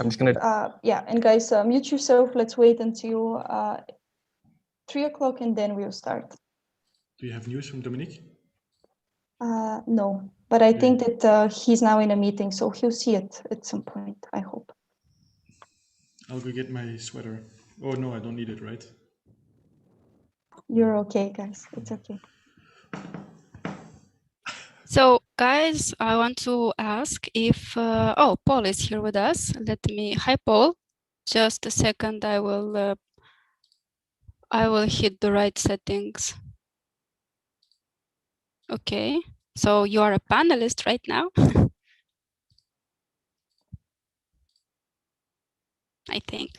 I'm just gonna. Yeah, and guys, mute yourself. Let's wait until 3 o'clock and then we'll start. Do you have news from Dominik? No, but I think that he's now in a meeting, so he'll see it at some point, I hope. I'll go get my sweater. Oh no, I don't need it, right? You're okay, guys. It's okay. So, guys, I want to ask if oh, Paul is here with us. Hi, Paul. Just a second. I will hit the right settings. Okay. So you are a panelist right now. I think.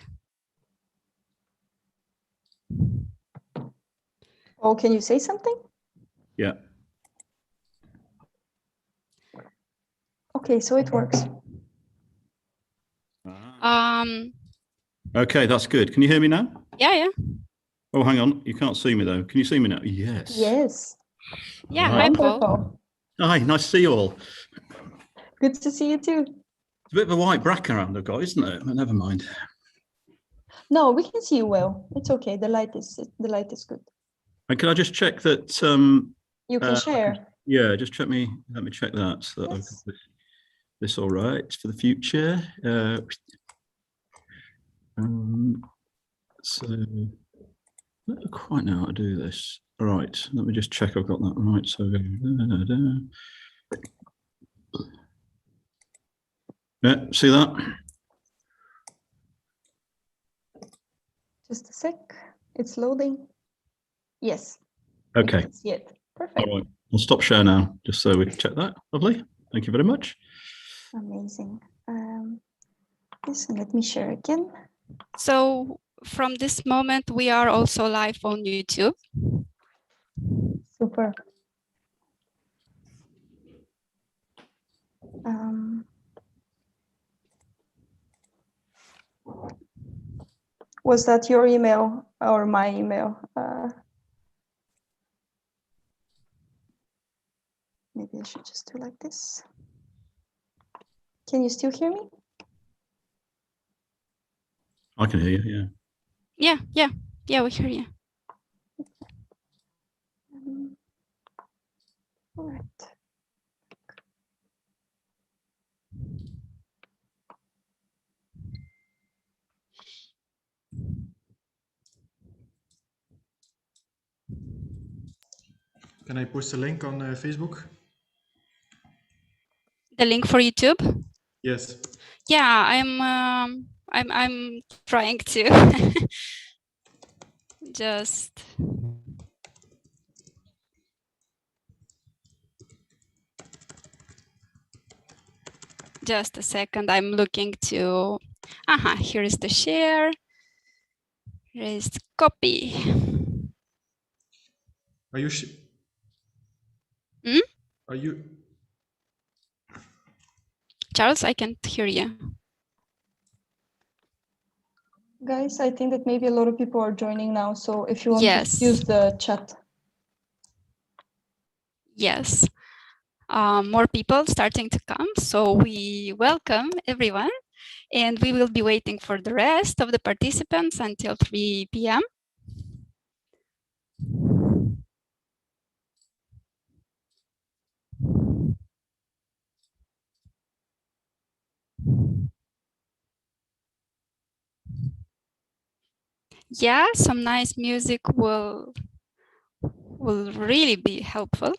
Oh, can you say something? Yeah. Okay, so it works. Okay, that's good. Can you hear me now? Yeah. Oh, hang on. You can't see me though. Can you see me now? Yes. Yes. Yeah, Right. hi, Paul. Hi, nice to see you all. Good to see you too. It's a bit of a white background I've got, isn't it? But never mind. No, we can see you well. It's okay. The light is good. And can I just check that You can share. Yeah, just let me check that so that I've got this all right for the future. So I don't quite know how to do this. All right, let me just check I've got that right. So yeah, see that? Just a sec. It's loading. Yes. Okay. We can see it. Perfect. All right. I'll stop share now, just so we can check that. Lovely. Thank you very much. Amazing. Yes, and let me share again. So from this moment, we are also live on YouTube. Super. Was that your email or my email? Maybe I should just do like this. Can you still hear me? I can hear you, yeah. Yeah, we hear you. All right. Can I post a link on Facebook? The link for YouTube? Yes. Yeah, I'm trying to just a second. I'm looking to here is the share. Here is the copy. Are you Are you Charles, I can't hear you. Guys, I think that maybe a lot of people are joining now. So if you want to use the chat. Yes. More people starting to come. So we welcome everyone. And we will be waiting for the rest of the participants until 3 p.m. Yeah, some nice music will really be helpful.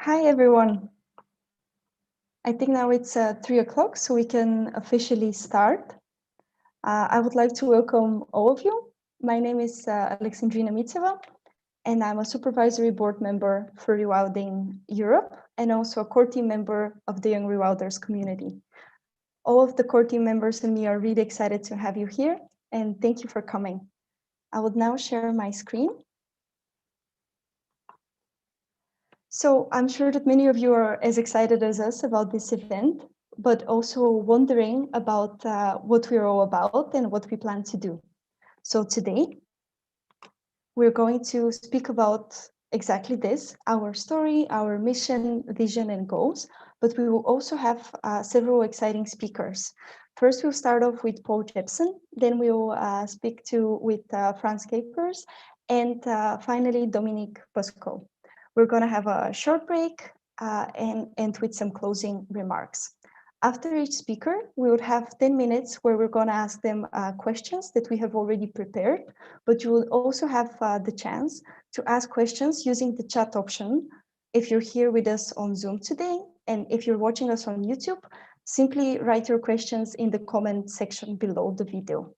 Hi, everyone. I think now it's 3 o'clock, so we can officially start. I would like to welcome all of you. My name is Alexandrina Mitseva, and I'm a supervisory board member for Rewilding Europe, and also a core team member of the Young Rewilders community. All of the core team members and me are really excited to have you here, and thank you for coming. I would now share my screen. So I'm sure that many of you are as excited as us about this event, but also wondering about what we're all about and what we plan to do. So today, we're going to speak about exactly this, our story, our mission, vision, and goals, but we will also have several exciting speakers. First, we'll start off with Paul Jepson, then we'll speak with Frans Schepers, and finally, Dominik Pasco. We're going to have a short break and end with some closing remarks. After each speaker, we would have 10 minutes where we're going to ask them questions that we have already prepared, but you will also have the chance to ask questions using the chat option. If you're here with us on Zoom today, and if you're watching us on YouTube, simply write your questions in the comment section below the video.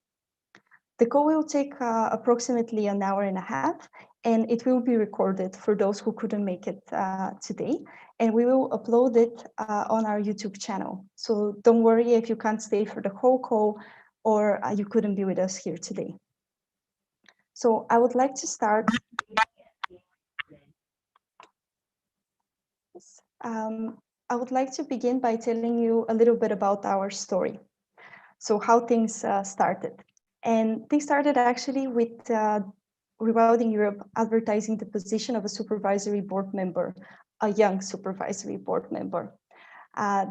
The call will take approximately an hour and a half, and it will be recorded for those who couldn't make it today, and we will upload it on our YouTube channel. So don't worry if you can't stay for the whole call or you couldn't be with us here today. So I would like to start. I would like to begin by telling you a little bit about our story. So how things started. And things started actually with Rewilding Europe advertising the position of a supervisory board member, a young supervisory board member.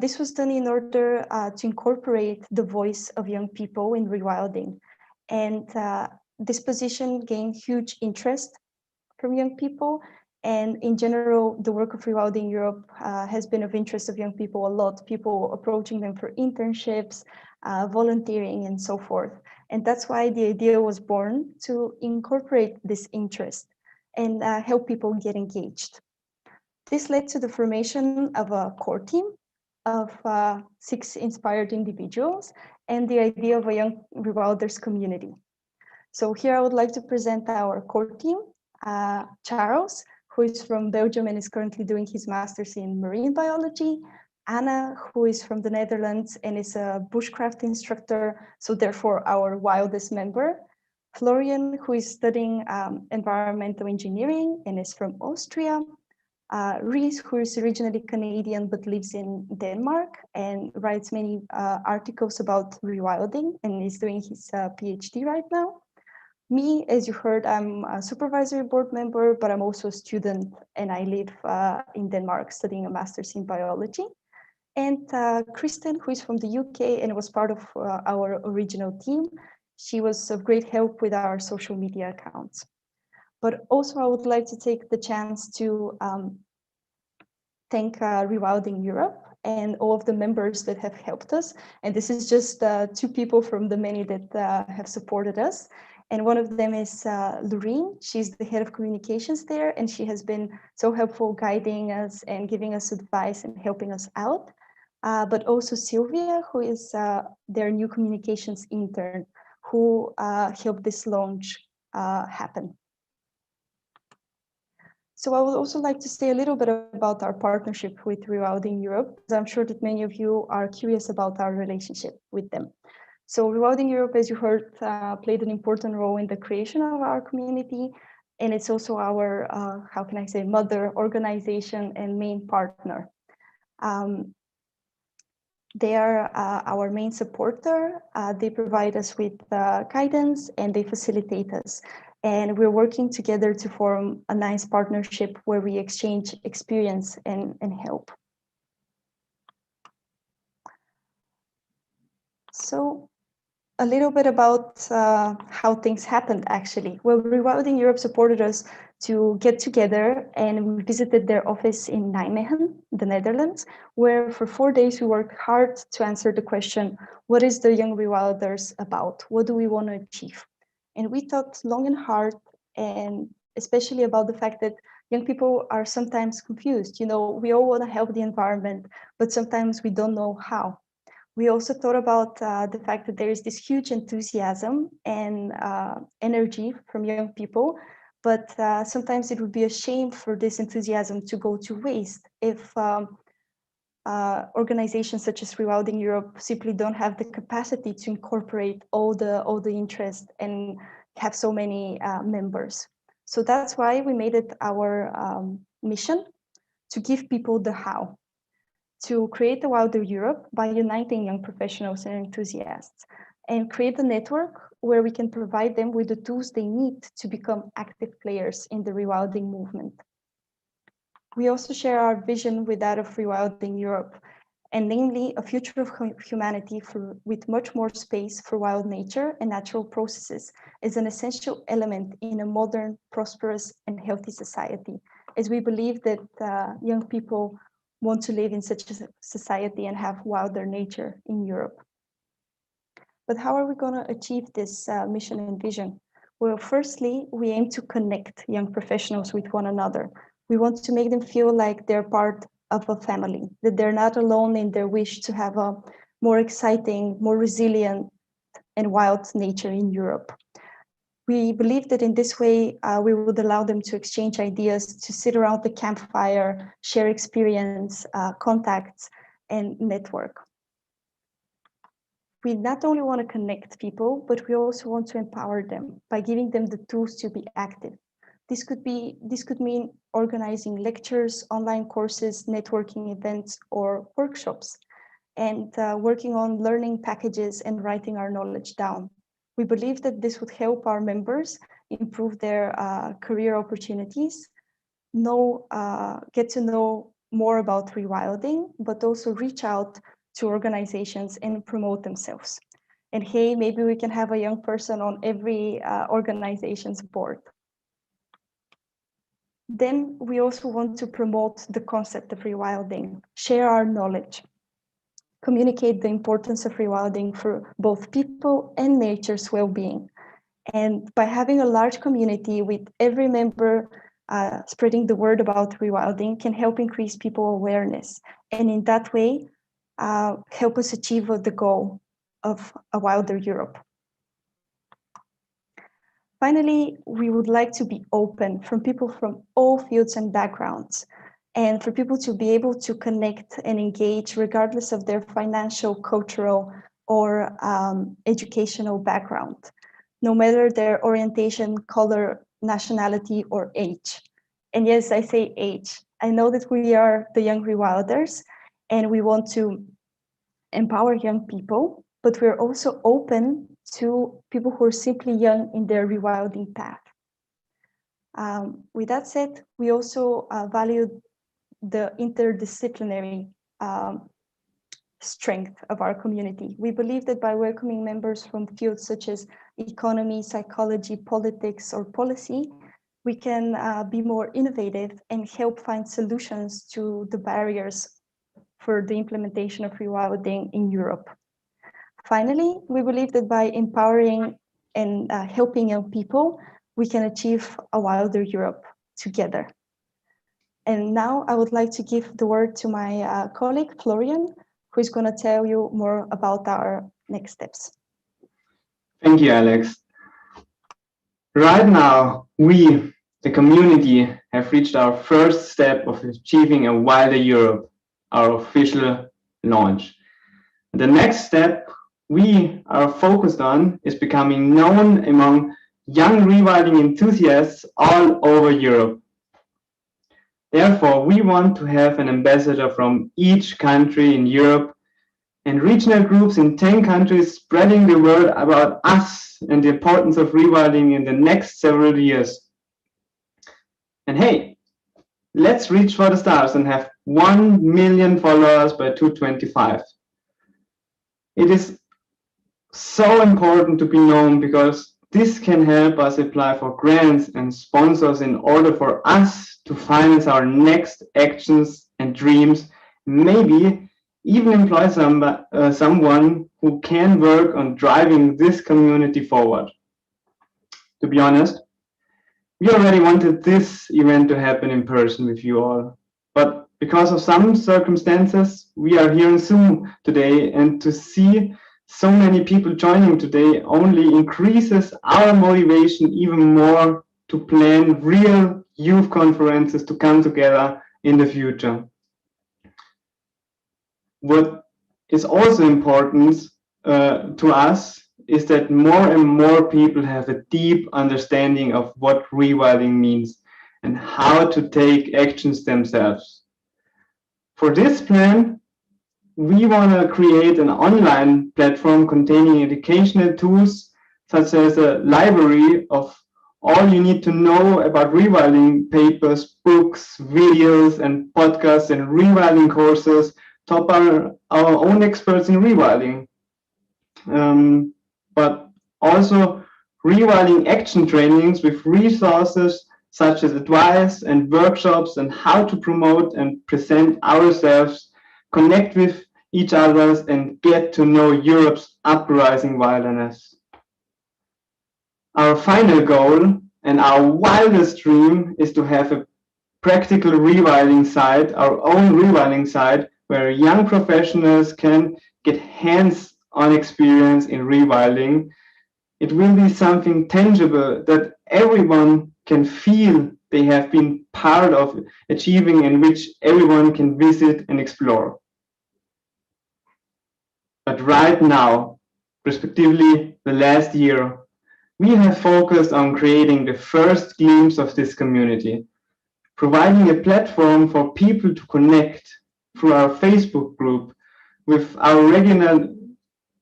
This was done in order to incorporate the voice of young people in rewilding. And this position gained huge interest from young people. And in general, the work of Rewilding Europe has been of interest of young people a lot, people approaching them for internships, volunteering, and so forth. And that's why the idea was born, to incorporate this interest and help people get engaged. This led to the formation of a core team of 6 inspired individuals and the idea of a young Rewilders community. So here I would like to present our core team. Charles, who is from Belgium and is currently doing his master's in marine biology. Anna, who is from the Netherlands and is a bushcraft instructor, so therefore our wildest member. Florian, who is studying environmental engineering and is from Austria. Reese, who is originally Canadian but lives in Denmark and writes many articles about rewilding and is doing his PhD right now. Me, as you heard, I'm a supervisory board member, but I'm also a student and I live in Denmark studying a master's in biology. And Kristen, who is from the UK and was part of our original team. She was of great help with our social media accounts. But also I would like to take the chance to thank Rewilding Europe and all of the members that have helped us. And this is just 2 people from the many that have supported us. And one of them is Loreen. She's the head of communications there, and she has been so helpful guiding us and giving us advice and helping us out. But also Sylvia, who is their new communications intern, who helped this launch happen. So I would also like to say a little bit about our partnership with Rewilding Europe, because I'm sure that many of you are curious about our relationship with them. So Rewilding Europe, as you heard, played an important role in the creation of our community, and it's also our, how can I say, mother organization and main partner. They are our main supporter. They provide us with guidance and they facilitate us. And we're working together to form a nice partnership where we exchange experience and help. So a little bit about how things happened, actually. Well, Rewilding Europe supported us to get together, and we visited their office in Nijmegen, the Netherlands, where for 4 days we worked hard to answer the question, what is the Young Rewilders about? What do we want to achieve? And we thought long and hard, and especially about the fact that young people are sometimes confused. You know, we all want to help the environment, but sometimes we don't know how. We also thought about the fact that there is this huge enthusiasm and energy from young people, but sometimes it would be a shame for this enthusiasm to go to waste if organizations such as Rewilding Europe simply don't have the capacity to incorporate all the interest and have so many members. So that's why we made it our mission to give people the how, to create a Wilder Europe by uniting young professionals and enthusiasts, and create a network where we can provide them with the tools they need to become active players in the rewilding movement. We also share our vision with that of Rewilding Europe, and namely a future of humanity with much more space for wild nature and natural processes is an essential element in a modern, prosperous, and healthy society, as we believe that young people want to live in such a society and have wilder nature in Europe. But how are we going to achieve this mission and vision? Well, firstly, we aim to connect young professionals with one another. We want to make them feel like they're part of a family, that they're not alone in their wish to have a more exciting, more resilient, and wild nature in Europe. We believe that in this way, we would allow them to exchange ideas, to sit around the campfire, share experience, contacts, and network. We not only want to connect people, but we also want to empower them by giving them the tools to be active. This could mean organizing lectures, online courses, networking events, or workshops, and working on learning packages and writing our knowledge down. We believe that this would help our members improve their career opportunities, get to know more about rewilding, but also reach out to organizations and promote themselves. And hey, maybe we can have a young person on every organization's board. Then we also want to promote the concept of rewilding, share our knowledge, communicate the importance of rewilding for both people and nature's well-being. And by having a large community with every member spreading the word about rewilding can help increase people awareness. And in that way, help us achieve the goal of a wilder Europe. Finally, we would like to be open from people from all fields and backgrounds, and for people to be able to connect and engage regardless of their financial, cultural, or educational background, no matter their orientation, color, nationality, or age. And yes, I say age. I know that we are the Young Rewilders, and we want to empower young people, but we're also open to people who are simply young in their rewilding path. With that said, we also value the interdisciplinary strength of our community. We believe that by welcoming members from fields such as economy, psychology, politics, or policy, we can be more innovative and help find solutions to the barriers for the implementation of rewilding in Europe. Finally, we believe that by empowering and helping young people, we can achieve a wilder Europe together. And now I would like to give the word to my colleague, Florian, who is going to tell you more about our next steps. Thank you, Alex. Right now, we, the community, have reached our first step of achieving a wilder Europe, our official launch. The next step we are focused on is becoming known among young rewilding enthusiasts all over Europe. Therefore, we want to have an ambassador from each country in Europe and regional groups in 10 countries spreading the word about us and the importance of rewilding in the next several years. And hey, let's reach for the stars and have 1 million followers by 2025. It is so important to be known because this can help us apply for grants and sponsors in order for us to finance our next actions and dreams, maybe even employ someone who can work on driving this community forward. To be honest, we already wanted this event to happen in person with you all, but because of some circumstances, we are here on Zoom today, and to see so many people joining today only increases our motivation even more to plan real youth conferences to come together in the future. What is also important to us is that more and more people have a deep understanding of what rewilding means and how to take actions themselves. For this plan, we want to create an online platform containing educational tools such as a library of all you need to know about rewilding papers, books, videos, and podcasts and rewilding courses taught by our own experts in rewilding. But also rewilding action trainings with resources such as advice and workshops and how to promote and present ourselves, connect with each other, and get to know Europe's uprising wilderness. Our final goal and our wildest dream is to have a practical rewilding site, our own rewilding site, where young professionals can get hands-on experience in rewilding. It will be something tangible that everyone can feel they have been part of achieving, and which everyone can visit and explore. But right now, respectively the last year, we have focused on creating the first glimpse of this community, providing a platform for people to connect through our Facebook group. With our regular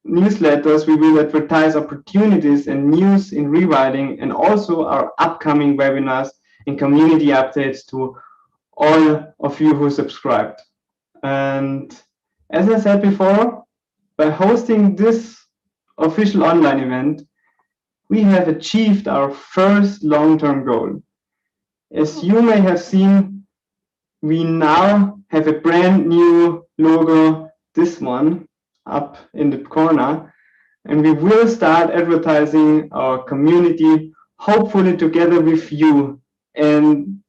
newsletters, we will advertise opportunities and news in rewilding, and also our upcoming webinars and community updates to all of you who subscribed. And as I said before, by hosting this official online event, we have achieved our first long-term goal. As you may have seen, we now have a brand new logo, this one, up in the corner, and we will start advertising our community, hopefully together with you. And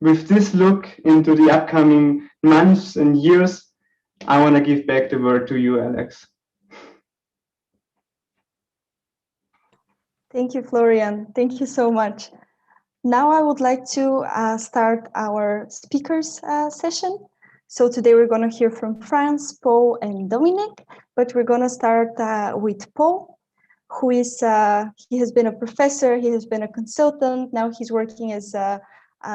with this look into the upcoming months and years, I want to give back the word to you, Alex. Thank you, Florian. Thank you so much. Now I would like to start our speakers session. So today we're going to hear from Frans, Paul, and Dominik, but we're going to start with Paul, who is, he has been a professor, he has been a consultant, now he's working as a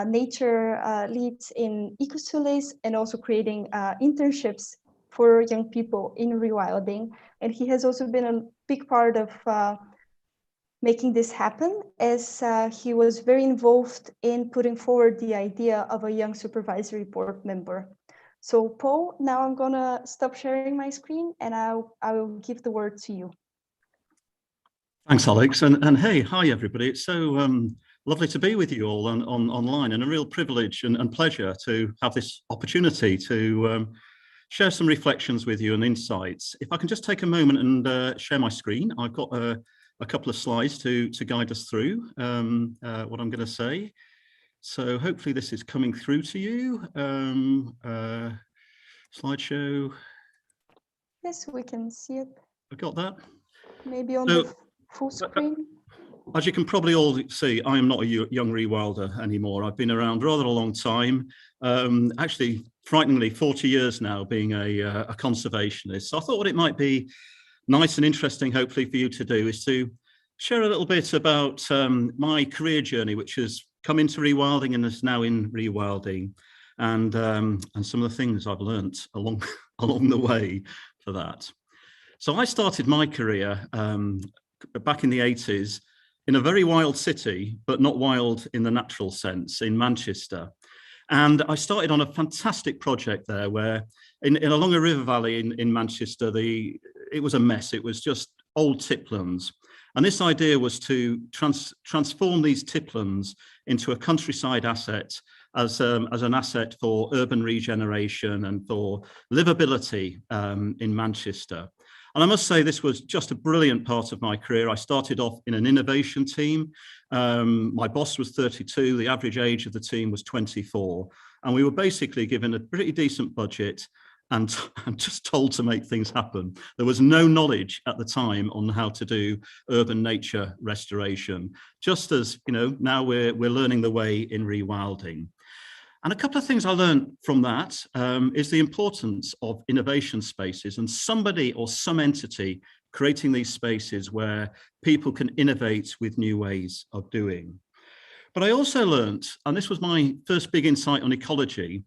nature lead in Ecosulis and also creating internships for young people in rewilding. And he has also been a big part of making this happen, as he was very involved in putting forward the idea of a young supervisory board member. So Paul, now I'm gonna stop sharing my screen and I will give the word to you. Thanks, Alex. And hey, hi, everybody. It's so lovely to be with you all online, and a real privilege and pleasure to have this opportunity to share some reflections with you and insights. If I can just take a moment and share my screen. I've got a couple of slides to guide us through what I'm going to say. So hopefully this is coming through to you. Slideshow. Yes, we can see it. I got that. Maybe on the full screen. As you can probably all see, I am not a young rewilder anymore. I've been around rather a long time. Actually, frighteningly, 40 years now being a conservationist. So I thought what it might be nice and interesting, hopefully, for you to do is to share a little bit about my career journey, which has come into rewilding and is now in rewilding, and some of the things I've learnt along the way for that. So I started my career back in the 80s in a very wild city, but not wild in the natural sense, in Manchester. And I started on a fantastic project there where along a river valley in Manchester, it was a mess. It was just old tiplands. And this idea was to transform these tiplands into a countryside asset as an asset for urban regeneration and for livability in Manchester. And I must say, this was just a brilliant part of my career. I started off in an innovation team. My boss was 32. The average age of the team was 24. And we were basically given a pretty decent budget and just told to make things happen. There was no knowledge at the time on how to do urban nature restoration, just as, you know, now we're learning the way in rewilding. And a couple of things I learned from that is the importance of innovation spaces and somebody or some entity creating these spaces where people can innovate with new ways of doing. But I also learned, and this was my first big insight on ecology,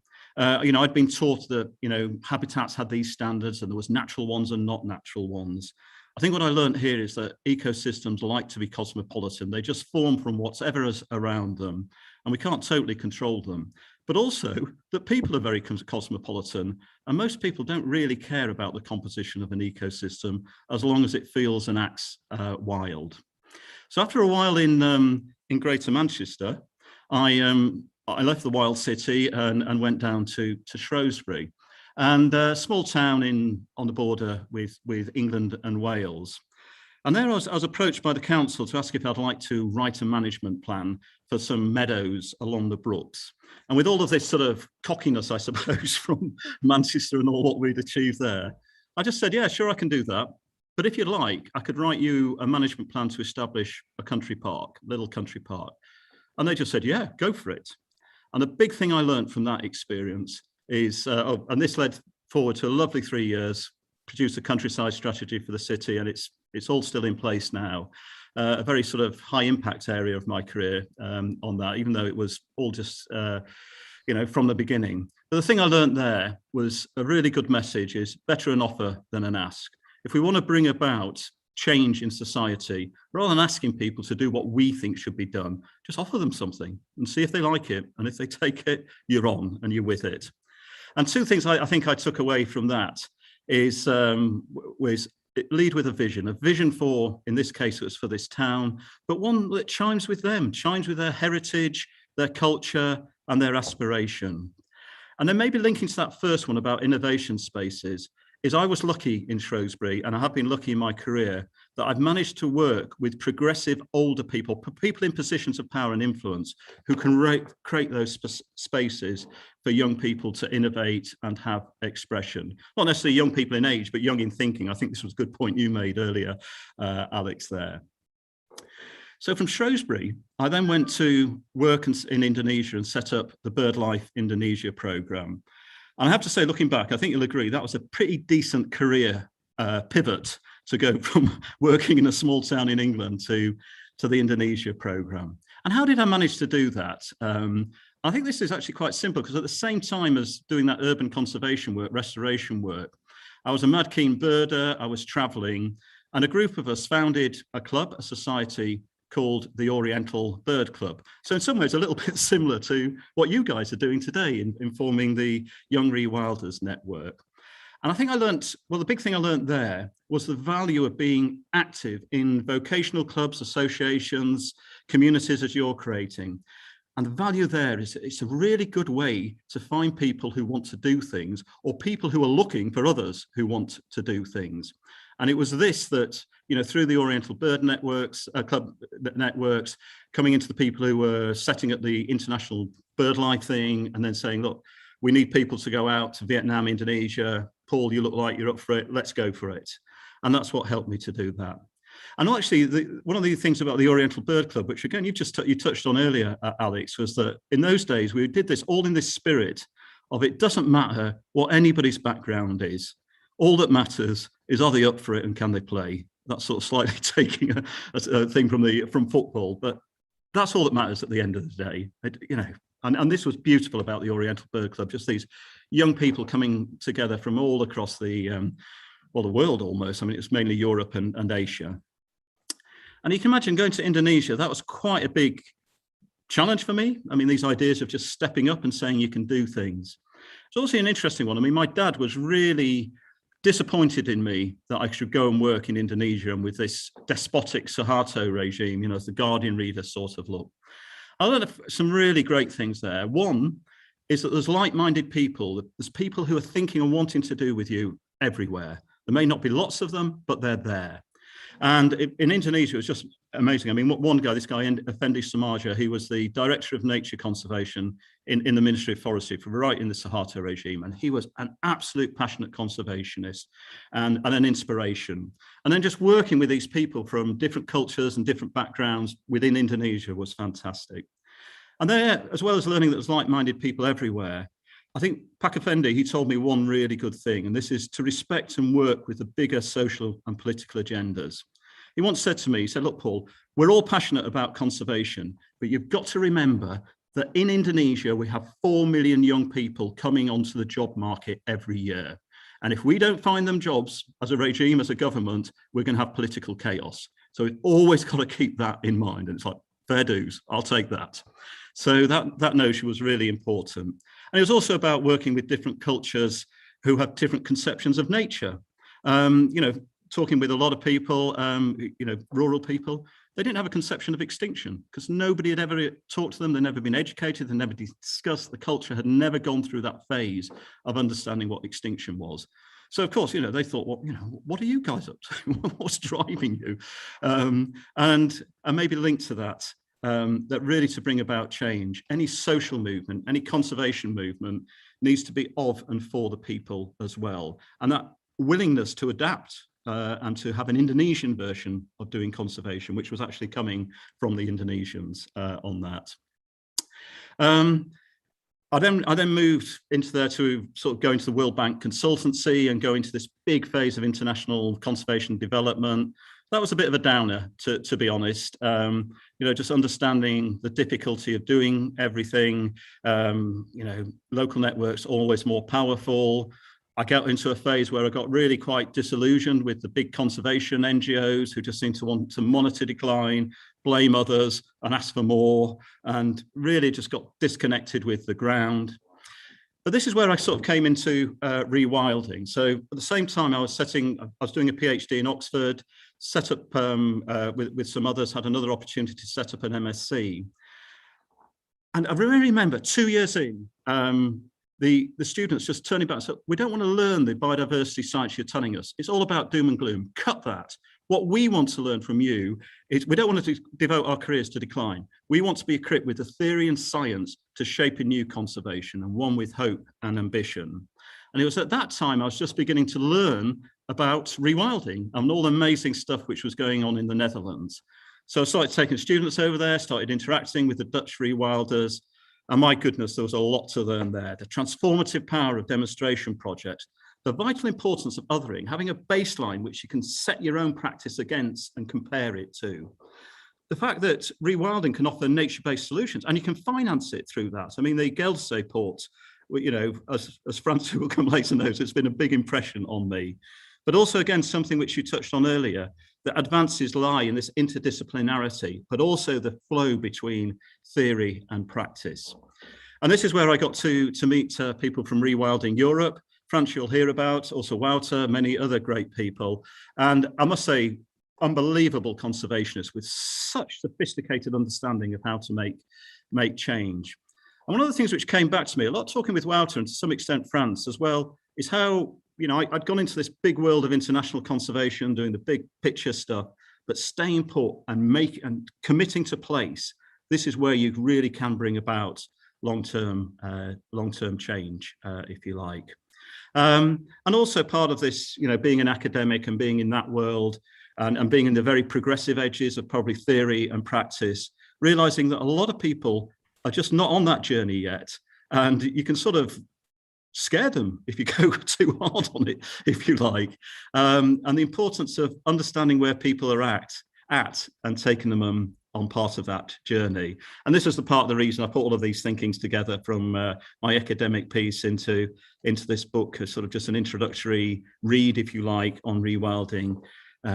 you know, I'd been taught that, you know, habitats had these standards and there was natural ones and not natural ones. I think what I learned here is that ecosystems like to be cosmopolitan. They just form from whatever is around them, and we can't totally control them. But also that people are very cosmopolitan, and most people don't really care about the composition of an ecosystem as long as it feels and acts wild. So after a while in Greater Manchester, I left the wild city and went down to Shrewsbury, and a small town on the border with England and Wales. And there I was approached by the council to ask if I'd like to write a management plan for some meadows along the brooks. And with all of this sort of cockiness, I suppose, from Manchester and all what we'd achieved there, I just said, yeah, sure, I can do that. But if you'd like, I could write you a management plan to establish a country park, little country park. And they just said, yeah, go for it. And the big thing I learned from that experience is, and this led forward to a lovely 3 years, produced a countryside strategy for the city, and it's all still in place now. A very sort of high impact area of my career on that, even though it was all just, you know, from the beginning. But the thing I learned there was a really good message is better an offer than an ask. If we want to bring about change in society, rather than asking people to do what we think should be done, just offer them something and see if they like it. And if they take it, you're on and you're with it. And two things I think I took away from that is lead with a vision for, in this case, it was for this town, but one that chimes with them, chimes with their heritage, their culture, and their aspiration. And then maybe linking to that first one about innovation spaces, is I was lucky in Shrewsbury, and I have been lucky in my career, that I've managed to work with progressive older people in positions of power and influence, who can create those spaces for young people to innovate and have expression. Not necessarily young people in age, but young in thinking. I think this was a good point you made earlier, Alex, there. So from Shrewsbury, I then went to work in Indonesia and set up the BirdLife Indonesia program. And I have to say, looking back, I think you'll agree that was a pretty decent career pivot to go from working in a small town in England to the Indonesia program. And how did I manage to do that? I think this is actually quite simple, because at the same time as doing that urban conservation work, restoration work, I was a mad keen birder, I was traveling, and a group of us founded a club, a society called the Oriental Bird Club. So in some ways, a little bit similar to what you guys are doing today in forming the Young Rewilders network. And I think I learned, well, the big thing I learned there was the value of being active in vocational clubs, associations, communities as you're creating. And the value there is it's a really good way to find people who want to do things, or people who are looking for others who want to do things. And it was this that, you know, through the Oriental Bird Networks, club networks, coming into the people who were setting up the international BirdLife thing, and then saying, look, we need people to go out to Vietnam, Indonesia. Paul, you look like you're up for it. Let's go for it. And that's what helped me to do that. And actually, one of the things about the Oriental Bird Club, which again, you touched on earlier, Alex, was that in those days, we did this all in this spirit of it doesn't matter what anybody's background is. All that matters is, are they up for it and can they play? That's sort of slightly taking a thing from football, but that's all that matters at the end of the day. You know, and this was beautiful about the Oriental Bird Club, just these young people coming together from all across the world almost. I mean, it's mainly Europe and Asia. And you can imagine going to Indonesia, that was quite a big challenge for me. I mean, these ideas of just stepping up and saying you can do things. It's also an interesting one. I mean, my dad was really disappointed in me that I should go and work in Indonesia and with this despotic Suharto regime, you know, as the Guardian reader sort of look. I learned some really great things there. One is that there's like-minded people, there's people who are thinking and wanting to do with you everywhere. There may not be lots of them, but they're there. And in Indonesia, it was just amazing. I mean, one guy, this guy, Effendi Samaja, he was the director of nature conservation in the Ministry of Forestry for right in the Suharto regime. And he was an absolute passionate conservationist and an inspiration. And then just working with these people from different cultures and different backgrounds within Indonesia was fantastic. And there, as well as learning that there's like-minded people everywhere, I think Pak Effendi, he told me one really good thing, and this is to respect and work with the bigger social and political agendas. He once said to me, he said, look, Paul, we're all passionate about conservation, but you've got to remember that in Indonesia, we have 4 million young people coming onto the job market every year. And if we don't find them jobs as a regime, as a government, we're going to have political chaos. So we've always got to keep that in mind. And it's like, fair dues, I'll take that. So that notion was really important. And it was also about working with different cultures who have different conceptions of nature. You know, talking with a lot of people, you know, rural people, they didn't have a conception of extinction because nobody had ever talked to them. They'd never been educated, they'd never discussed, the culture had never gone through that phase of understanding what extinction was. So of course, you know, they thought, well, you know, what are you guys up to? What's driving you? And maybe linked to that, that really to bring about change, any social movement, any conservation movement needs to be of and for the people as well. And that willingness to adapt and to have an Indonesian version of doing conservation, which was actually coming from the Indonesians on that. I then moved into there to sort of go into the World Bank consultancy and go into this big phase of international conservation development. That was a bit of a downer, to be honest. You know, just understanding the difficulty of doing everything. You know, local networks always more powerful. I got into a phase where I got really quite disillusioned with the big conservation NGOs who just seem to want to monitor decline, blame others and ask for more, and really just got disconnected with the ground. But this is where I sort of came into rewilding. So at the same time I was doing a PhD in Oxford, set up with some others, had another opportunity to set up an MSc. And I remember 2 years in, the students just turning back and said, we don't want to learn the biodiversity science you're telling us. It's all about doom and gloom. Cut that. What we want to learn from you is we don't want to devote our careers to decline. We want to be equipped with the theory and science to shape a new conservation, and one with hope and ambition. And it was at that time I was just beginning to learn about rewilding and all the amazing stuff which was going on in the Netherlands. So I started taking students over there, started interacting with the Dutch rewilders. And my goodness, there was a lot to learn there. The transformative power of demonstration projects, the vital importance of othering, having a baseline which you can set your own practice against and compare it to. The fact that rewilding can offer nature-based solutions and you can finance it through that. I mean, the Gelderse port, you know, as Frans, who will come later, knows, it's been a big impression on me. But also, again, something which you touched on earlier, that advances lie in this interdisciplinarity, but also the flow between theory and practice. And this is where I got to meet people from Rewilding Europe. Frans you'll hear about, also Wouter, many other great people. And I must say, unbelievable conservationists with such sophisticated understanding of how to make change. And one of the things which came back to me, a lot talking with Wouter and to some extent Frans as well, is how, you know, I'd gone into this big world of international conservation, doing the big picture stuff, but staying put and committing to place. This is where you really can bring about long-term change, if you like. And also part of this, you know, being an academic and being in that world and being in the very progressive edges of probably theory and practice, realizing that a lot of people are just not on that journey yet. And you can sort of scare them if you go too hard on it, if you like. And the importance of understanding where people are at and taking them on part of that journey. And this is the part of the reason I put all of these thinkings together from my academic piece into this book, as sort of just an introductory read, if you like, on rewilding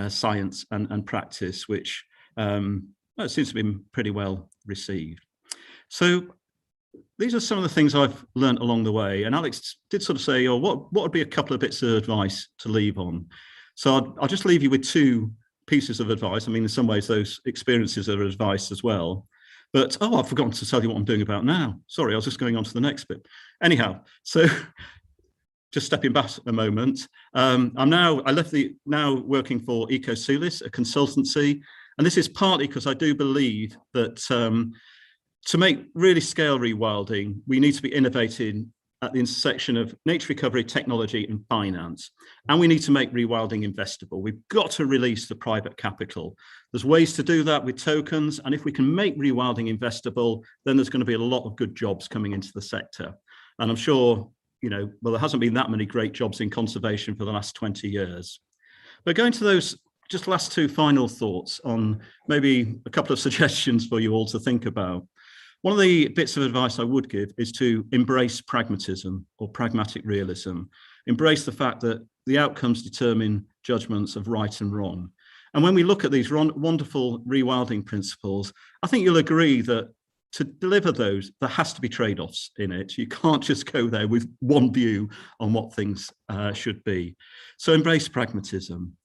science and practice, which seems to be pretty well received. So these are some of the things I've learned along the way. And Alex did sort of say, oh, what would be a couple of bits of advice to leave on? So I'll just leave you with two pieces of advice. I mean, in some ways, those experiences are advice as well. But, oh, I've forgotten to tell you what I'm doing about now. Sorry, I was just going on to the next bit. Anyhow, so just stepping back a moment, I left the now working for EcoSulis, a consultancy, and this is partly because I do believe that to make really scale rewilding, we need to be innovating at the intersection of nature recovery, technology, and finance. And we need to make rewilding investable. We've got to release the private capital. There's ways to do that with tokens. And if we can make rewilding investable, then there's going to be a lot of good jobs coming into the sector. And I'm sure, well, there hasn't been that many great jobs in conservation for the last 20 years. But going to those just last two final thoughts on maybe a couple of suggestions for you all to think about. One of the bits of advice I would give is to embrace pragmatism or pragmatic realism. Embrace the fact that the outcomes determine judgments of right and wrong. And when we look at these wonderful rewilding principles, I think you'll agree that to deliver those, there has to be trade-offs in it. You can't just go there with one view on what things should be. So embrace pragmatism.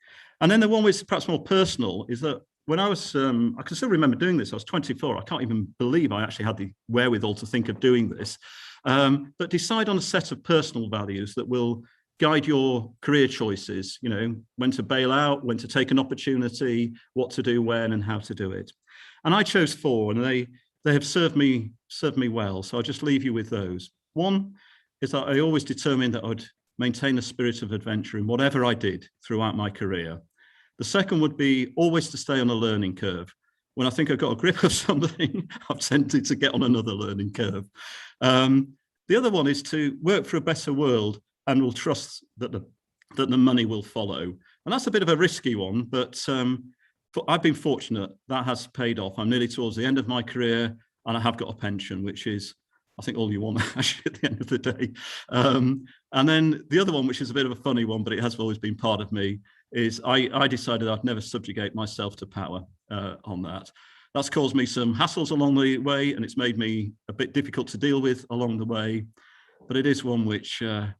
And then the one which is perhaps more personal is that when I was, I can still remember doing this, I was 24. I can't even believe I actually had the wherewithal to think of doing this. But decide on a set of personal values that will guide your career choices, when to bail out, when to take an opportunity, what to do when and how to do it. And I chose 4, and they have served me well. So I'll just leave you with those. One is that I always determined that I'd maintain a spirit of adventure in whatever I did throughout my career. The second would be always to stay on a learning curve. When I think I've got a grip of something, I'm tempted to get on another learning curve. The other one is to work for a better world and will trust that the money will follow. And that's a bit of a risky one, but I've been fortunate that has paid off. I'm nearly towards the end of my career and I have got a pension, which is, I think, all you want actually at the end of the day. And then the other one, which is a bit of a funny one, but it has always been part of me, is I decided I'd never subjugate myself to power on that. That's caused me some hassles along the way, and it's made me a bit difficult to deal with along the way. But it is one which, at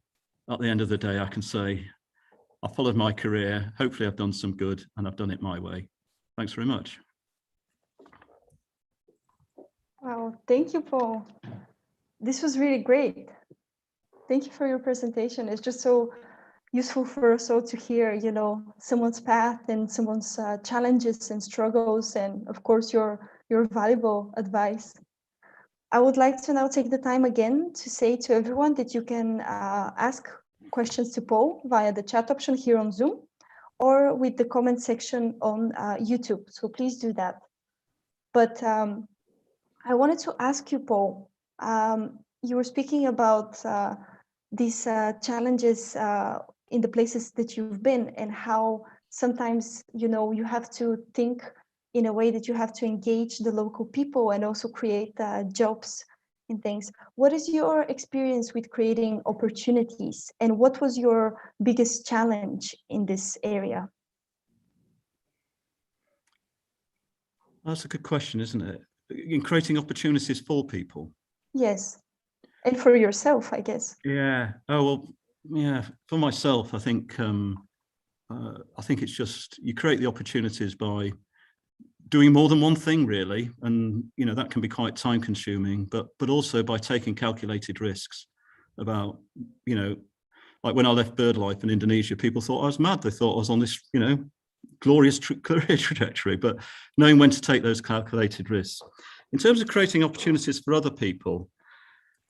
the end of the day, I can say, I followed my career. Hopefully I've done some good and I've done it my way. Thanks very much. Wow, thank you, Paul. This was really great. Thank you for your presentation. It's just so useful for us all to hear, someone's path and someone's challenges and struggles, and of course your valuable advice. I would like to now take the time again to say to everyone that you can ask questions to Paul via the chat option here on Zoom or with the comment section on YouTube. So please do that. But I wanted to ask you, Paul, you were speaking about these challenges in the places that you've been, and how sometimes, you have to think in a way that you have to engage the local people and also create jobs and things. What is your experience with creating opportunities, and what was your biggest challenge in this area? That's a good question, isn't it? In creating opportunities for people. Yes, and for yourself, I guess. Yeah. Oh well. Yeah. For myself, I think it's just you create the opportunities by doing more than one thing, really, and that can be quite time consuming. But also by taking calculated risks about like when I left BirdLife in Indonesia, people thought I was mad. They thought I was on this glorious career trajectory, but knowing when to take those calculated risks. In terms of creating opportunities for other people,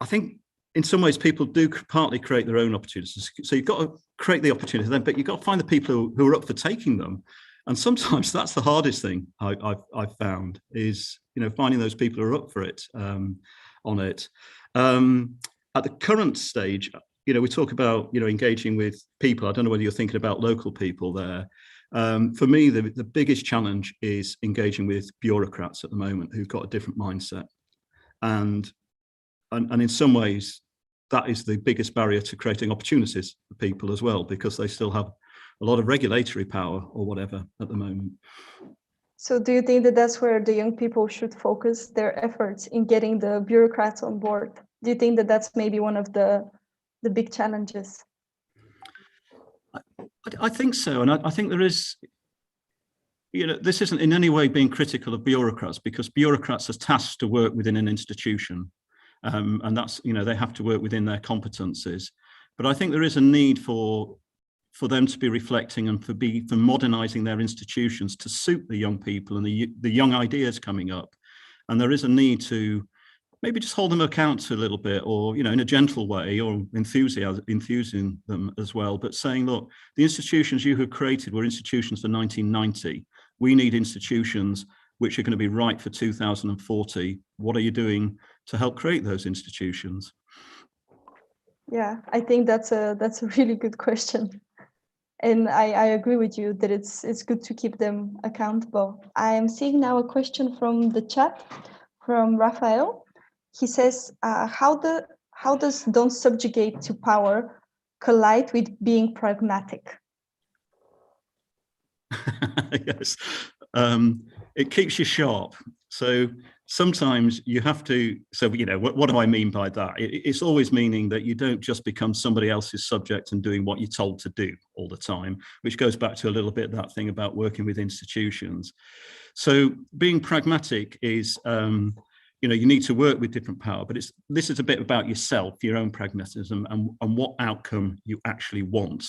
I think in some ways people do partly create their own opportunities. So you've got to create the opportunity then, but you've got to find the people who are up for taking them. And sometimes that's the hardest thing I've found is, finding those people who are up for it, on it. At the current stage, we talk about, engaging with people. I don't know whether you're thinking about local people there. For me, the biggest challenge is engaging with bureaucrats at the moment who've got a different mindset. And in some ways, that is the biggest barrier to creating opportunities for people as well, because they still have a lot of regulatory power or whatever at the moment. So do you think that that's where the young people should focus their efforts, in getting the bureaucrats on board? Do you think that that's maybe one of the big challenges? I think so. And I think there is, this isn't in any way being critical of bureaucrats, because bureaucrats are tasked to work within an institution. And that's, they have to work within their competencies. But I think there is a need for them to be reflecting and for modernizing their institutions to suit the young people and the young ideas coming up. And there is a need to maybe just hold them account a little bit, or, you know, in a gentle way, or enthusing them as well, but saying, look, the institutions you have created were institutions for 1990. We need institutions which are going to be right for 2040. What are you doing to help create those institutions? Yeah, I think that's a really good question. And I agree with you that it's good to keep them accountable. I am seeing now a question from the chat from Raphael. He says, how does don't subjugate to power collide with being pragmatic? Yes, it keeps you sharp. So sometimes you have to, so, you know, what do I mean by that? It's always meaning that you don't just become somebody else's subject and doing what you're told to do all the time, which goes back to a little bit that thing about working with institutions. So being pragmatic is, you know, you need to work with different power, but this is a bit about yourself, your own pragmatism, and what outcome you actually want.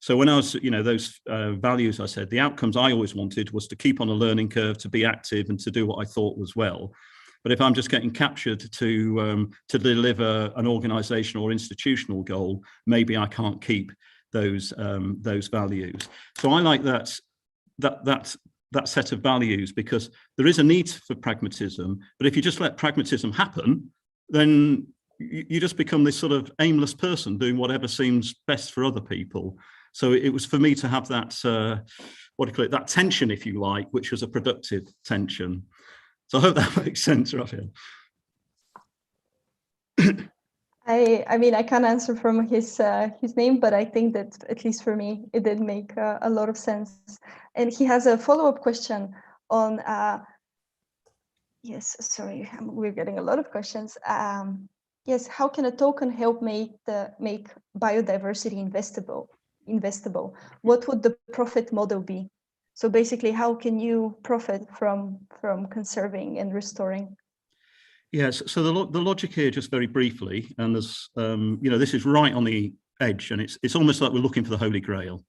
So when I was, you know, those values I said, the outcomes I always wanted was to keep on a learning curve, to be active and to do what I thought was well. But if I'm just getting captured to deliver an organizational or institutional goal, maybe I can't keep those values. So I like that set of values, because there is a need for pragmatism, but if you just let pragmatism happen, then you just become this sort of aimless person doing whatever seems best for other people. So it was for me to have that, what do you call it, that tension, if you like, which was a productive tension. So I hope that makes sense, Raphael. I mean, I can't answer from his name, but I think that, at least for me, it did make a lot of sense. And he has a follow-up question on, yes, sorry, we're getting a lot of questions. Yes, how can a token help make biodiversity investable? What would the profit model be? So basically, how can you profit from conserving and restoring? Yes, so the logic here, just very briefly, and there's, you know, this is right on the edge, and it's almost like we're looking for the Holy Grail.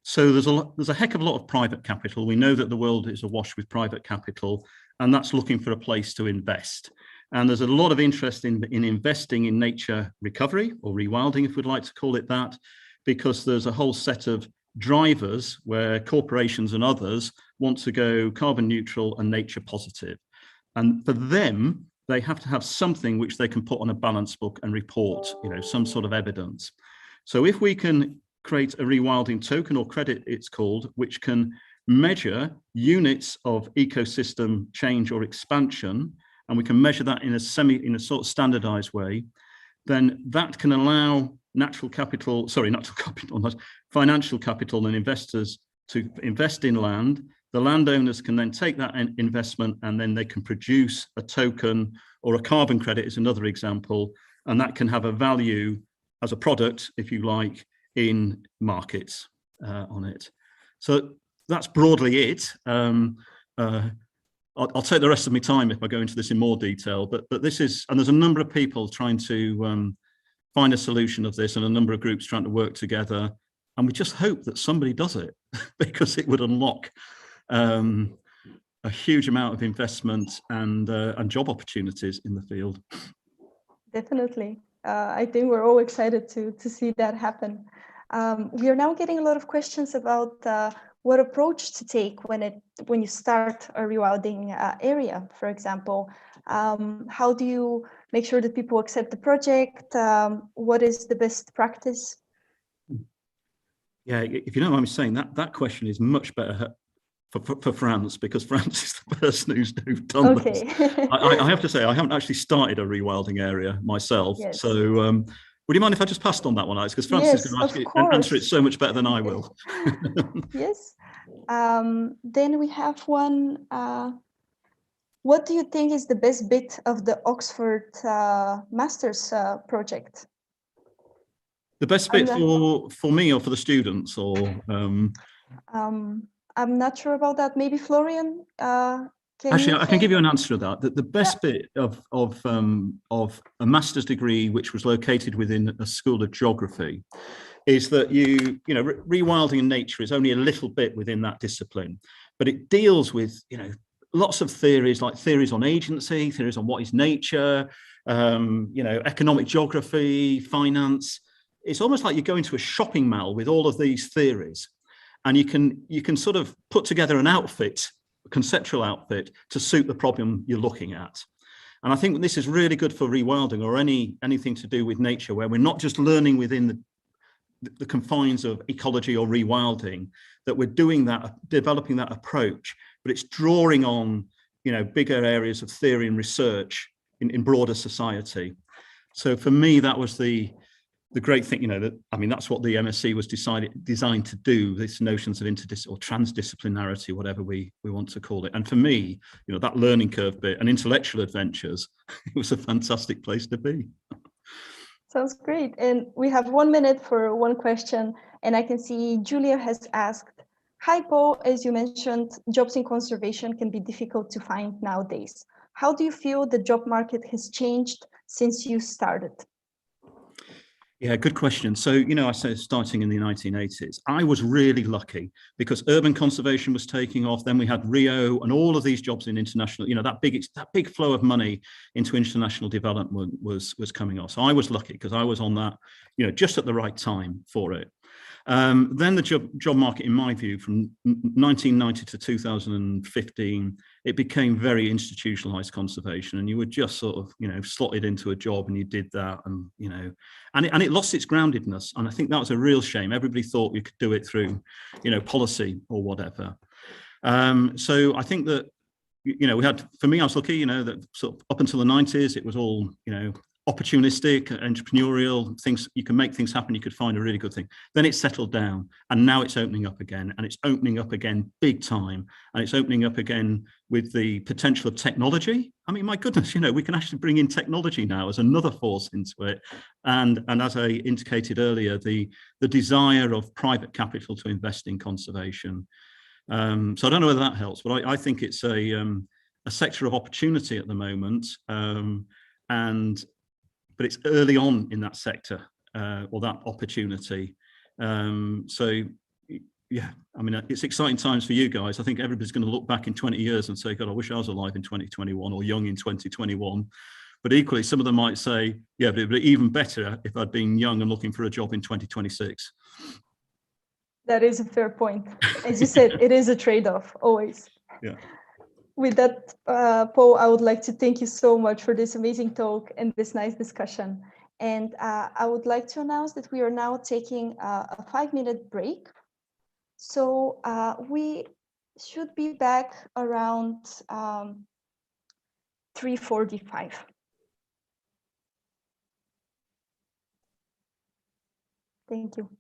So there's a heck of a lot of private capital. We know that the world is awash with private capital, and that's looking for a place to invest. And there's a lot of interest in investing in nature recovery, or rewilding, if we'd like to call it that, because there's a whole set of drivers where corporations and others want to go carbon neutral and nature positive. And for them, they have to have something which they can put on a balance book and report, you know, some sort of evidence. So if we can create a rewilding token, or credit it's called, which can measure units of ecosystem change or expansion, and we can measure that in a sort of standardized way, then that can allow financial capital and investors to invest in land. The landowners can then take that investment, and then they can produce a token, or a carbon credit is another example, and that can have a value as a product, if you like, in markets on it. So that's broadly it. I'll take the rest of my time if I go into this in more detail, but this is, and there's a number of people trying to find a solution of this, and a number of groups trying to work together, and we just hope that somebody does it, because it would unlock a huge amount of investment and job opportunities in the field. Definitely. I think we're all excited to see that happen. We are now getting a lot of questions about what approach to take when you start a rewilding area, for example. How do you make sure that people accept the project? What is the best practice? Yeah, if you don't mind me saying, that question is much better for Frans, because Frans is the person who's done this. I have to say, I haven't actually started a rewilding area myself. Yes. So would you mind if I just passed on that one, Alex? Because Frans is going to answer it so much better than I will. Yes. Then we have one. What do you think is the best bit of the Oxford Masters project? The best bit for me, or for the students, or? I'm not sure about that. Maybe Florian, Actually, I can give you an answer to that. The best bit of a master's degree, which was located within a school of geography, is that rewilding in nature is only a little bit within that discipline, but it deals with lots of theories, like theories on agency, theories on what is nature, economic geography, finance. It's almost like you go into a shopping mall with all of these theories, and you can sort of put together an outfit, a conceptual outfit, to suit the problem you're looking at. And I think this is really good for rewilding or anything to do with nature, where we're not just learning within the confines of ecology or rewilding, that we're doing that, developing that approach, but it's drawing on bigger areas of theory and research in broader society. So for me, that was the great thing, that's what the MSc was designed to do, these notions of or transdisciplinarity, whatever we want to call it. And for me, that learning curve bit and intellectual adventures, it was a fantastic place to be. Sounds great. And we have 1 minute for one question. And I can see Julia has asked, hi, Paul, as you mentioned, jobs in conservation can be difficult to find nowadays. How do you feel the job market has changed since you started? Yeah, good question. So, I said starting in the 1980s, I was really lucky because urban conservation was taking off. Then we had Rio and all of these jobs in international, that big flow of money into international development was coming off. So I was lucky because I was on that, just at the right time for it. Then the job market, in my view, from 1990 to 2015, it became very institutionalized conservation, and you were just sort of, slotted into a job and you did that, and and it lost its groundedness. And I think that was a real shame. Everybody thought we could do it through, policy or whatever. So I think that, we had, for me, I was lucky, that sort of up until the 90s, it was all, opportunistic, entrepreneurial things. You can make things happen. You could find a really good thing. Then it settled down, and now it's opening up again, and it's opening up again big time, and it's opening up again with the potential of technology. I mean, my goodness, we can actually bring in technology now as another force into it, and as I indicated earlier, the desire of private capital to invest in conservation. So I don't know whether that helps, but I think it's a sector of opportunity at the moment, but it's early on in that sector or that opportunity. So yeah, I mean, it's exciting times for you guys. I think everybody's going to look back in 20 years and say, God, I wish I was alive in 2021 or young in 2021. But equally, some of them might say, yeah, but it'd be even better if I'd been young and looking for a job in 2026. That is a fair point. As you said, it is a trade-off, always. Yeah. With that, Paul, I would like to thank you so much for this amazing talk and this nice discussion. And I would like to announce that we are now taking a 5-minute break. So we should be back around 3:45. Thank you.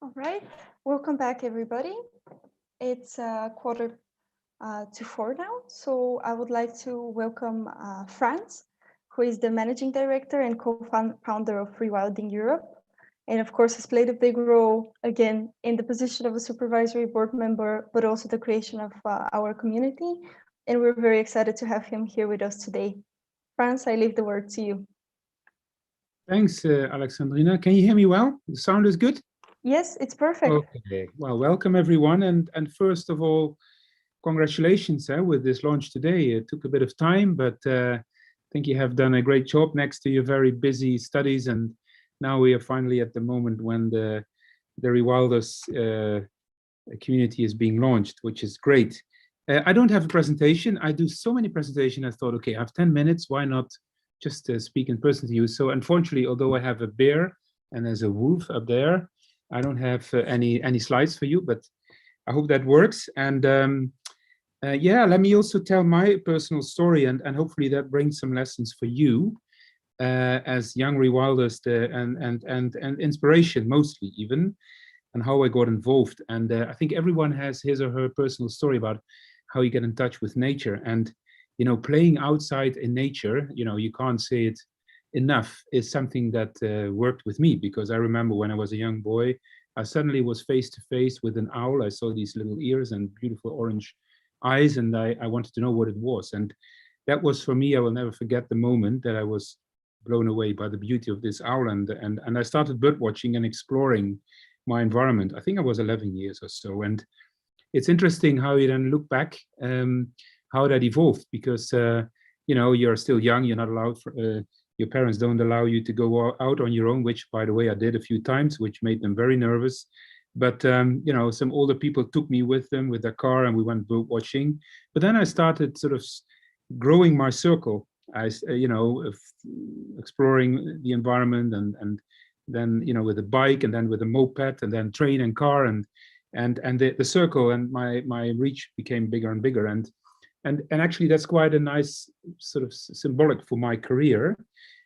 All right, welcome back, everybody. It's 3:45 now, so I would like to welcome Frans, who is the managing director and co-founder of Rewilding Europe, and of course has played a big role again in the position of a supervisory board member, but also the creation of our community. And we're very excited to have him here with us today. Frans, I leave the word to you. Thanks, Alexandrina. Can you hear me well? The sound is good? Yes, it's perfect. Okay, well, welcome everyone. And first of all, congratulations with this launch today. It took a bit of time, but I think you have done a great job next to your very busy studies. And now we are finally at the moment when the Rewilders community is being launched, which is great. I don't have a presentation. I do so many presentations. I thought, okay, I have 10 minutes. Why not just speak in person to you? So unfortunately, although I have a bear and there's a wolf up there, I don't have any slides for you, but I hope that works. And yeah, let me also tell my personal story, and hopefully that brings some lessons for you as young Rewilders and inspiration mostly even, and how I got involved. And I think everyone has his or her personal story about how you get in touch with nature. And you know, playing outside in nature, you know, you can't say it enough, is something that worked with me, because I remember when I was a young boy, I suddenly was face to face with an owl. I saw these little ears and beautiful orange eyes, and I wanted to know what it was. And that was, for me, I will never forget the moment that I was blown away by the beauty of this owl. And I started bird watching and exploring my environment. I think I was 11 years or so. And it's interesting how you then look back, how that evolved, because you know, you're still young, you're not allowed, your parents don't allow you to go out on your own, which, by the way, I did a few times, which made them very nervous. But you know, some older people took me with them with their car, and we went bird watching. But then I started sort of growing my circle. You know, exploring the environment, and then, you know, with a bike, and then with a moped, and then train and car, and the circle, and my reach became bigger and bigger. And actually, that's quite a nice sort of symbolic for my career,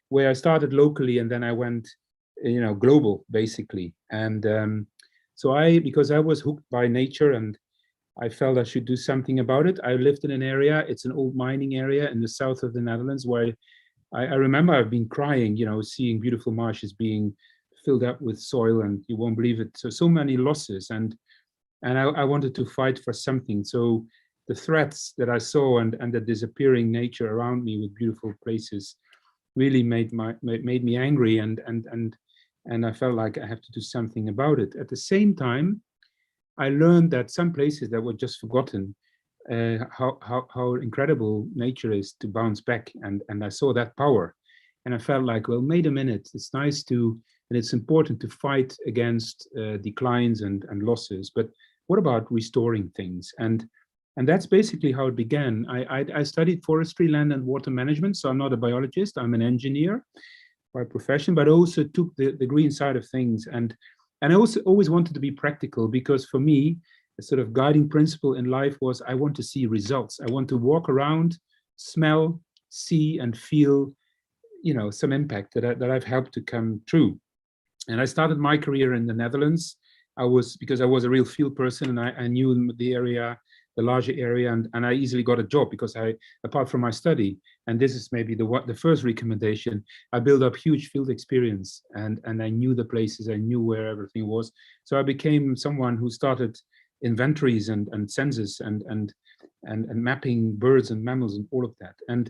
where I started locally and then I went, you know, global basically. And so because I was hooked by nature and I felt I should do something about it. I lived in an area, it's an old mining area in the south of the Netherlands, where I remember I've been crying, you know, seeing beautiful marshes being filled up with soil, and you won't believe it. So many losses, and I wanted to fight for something. So the threats that I saw and the disappearing nature around me with beautiful places really made me angry, and I felt like I have to do something about it. At the same time, I learned that some places that were just forgotten, how incredible nature is to bounce back, and I saw that power, and I felt like, well, wait a minute, it's nice to, and it's important to fight against declines and losses, but what about restoring things? And that's basically how it began. I studied forestry, land and water management, so I'm not a biologist, I'm an engineer by profession, but also took the green side of things. And I also always wanted to be practical, because for me, a sort of guiding principle in life was, I want to see results. I want to walk around, smell, see and feel, you know, some impact that I've helped to come true. And I started my career in the Netherlands. Because I was a real field person, and I knew the area, the larger area, and I easily got a job because apart from my study, and this is maybe the first recommendation, I built up huge field experience, and I knew the places, I knew where everything was. So I became someone who started inventories and census and mapping birds and mammals and all of that. And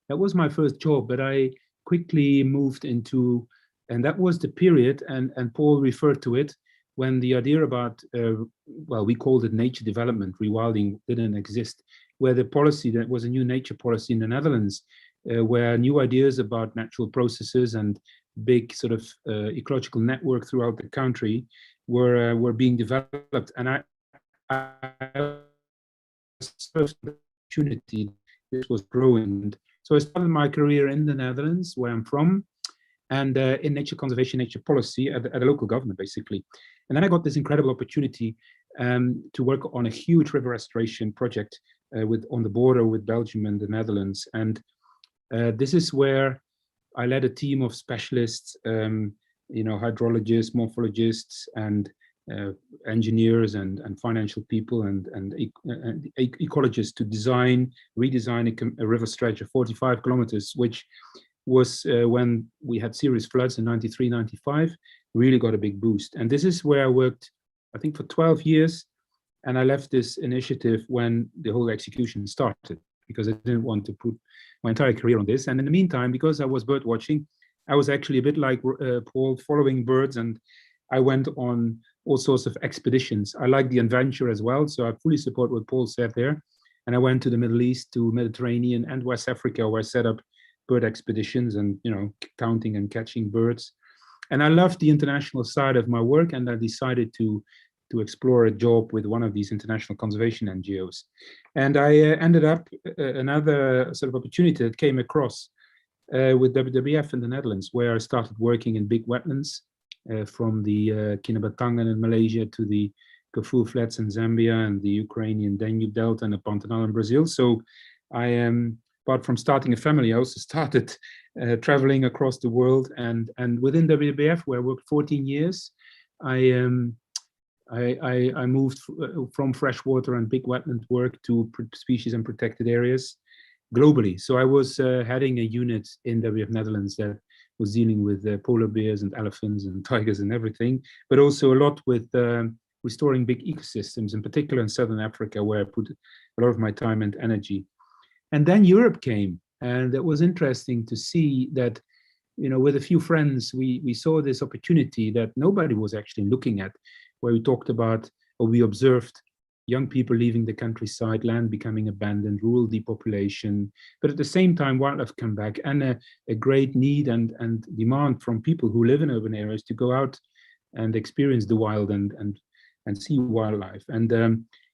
that was my first job, but I quickly moved into, and that was the period, and Paul referred to it, when the idea about, well, we called it nature development, rewilding didn't exist, where the policy, that was a new nature policy in the Netherlands, where new ideas about natural processes and big sort of ecological network throughout the country were being developed. And I first opportunity, this was growing. So I started my career in the Netherlands, where I'm from, and in nature conservation, nature policy at a local government, basically. And then I got this incredible opportunity to work on a huge river restoration project on the border with Belgium and the Netherlands. And this is where I led a team of specialists, you know, hydrologists, morphologists, and engineers and financial people and ecologists to redesign a river stretch of 45 kilometers, which was when we had serious floods in 93, 95, really got a big boost. And this is where I worked, I think, for 12 years. And I left this initiative when the whole execution started, because I didn't want to put my entire career on this. And in the meantime, because I was bird watching, I was actually a bit like Paul, following birds, and I went on all sorts of expeditions. I like the adventure as well, so I fully support what Paul said there. And I went to the Middle East, to Mediterranean and West Africa, where I set up bird expeditions and, you know, counting and catching birds. And I loved the international side of my work, and I decided to explore a job with one of these international conservation NGOs. And I ended up another sort of opportunity that came across with WWF in the Netherlands, where I started working in big wetlands, from the Kinabatangan in Malaysia to the Kafue Flats in Zambia and the Ukrainian Danube Delta and the Pantanal in Brazil. So I am, apart from starting a family, I also started traveling across the world. And within WWF, where I worked 14 years, I moved from freshwater and big wetland work to species and protected areas globally. So I was heading a unit in WWF Netherlands that was dealing with polar bears and elephants and tigers and everything, but also a lot with restoring big ecosystems, in particular in Southern Africa, where I put a lot of my time and energy. And then Europe came, and it was interesting to see that, you know, with a few friends, we saw this opportunity that nobody was actually looking at, where we talked about, or we observed, young people leaving the countryside, land becoming abandoned, rural depopulation, but at the same time, wildlife come back, and a great need and demand from people who live in urban areas to go out and experience the wild and see wildlife. And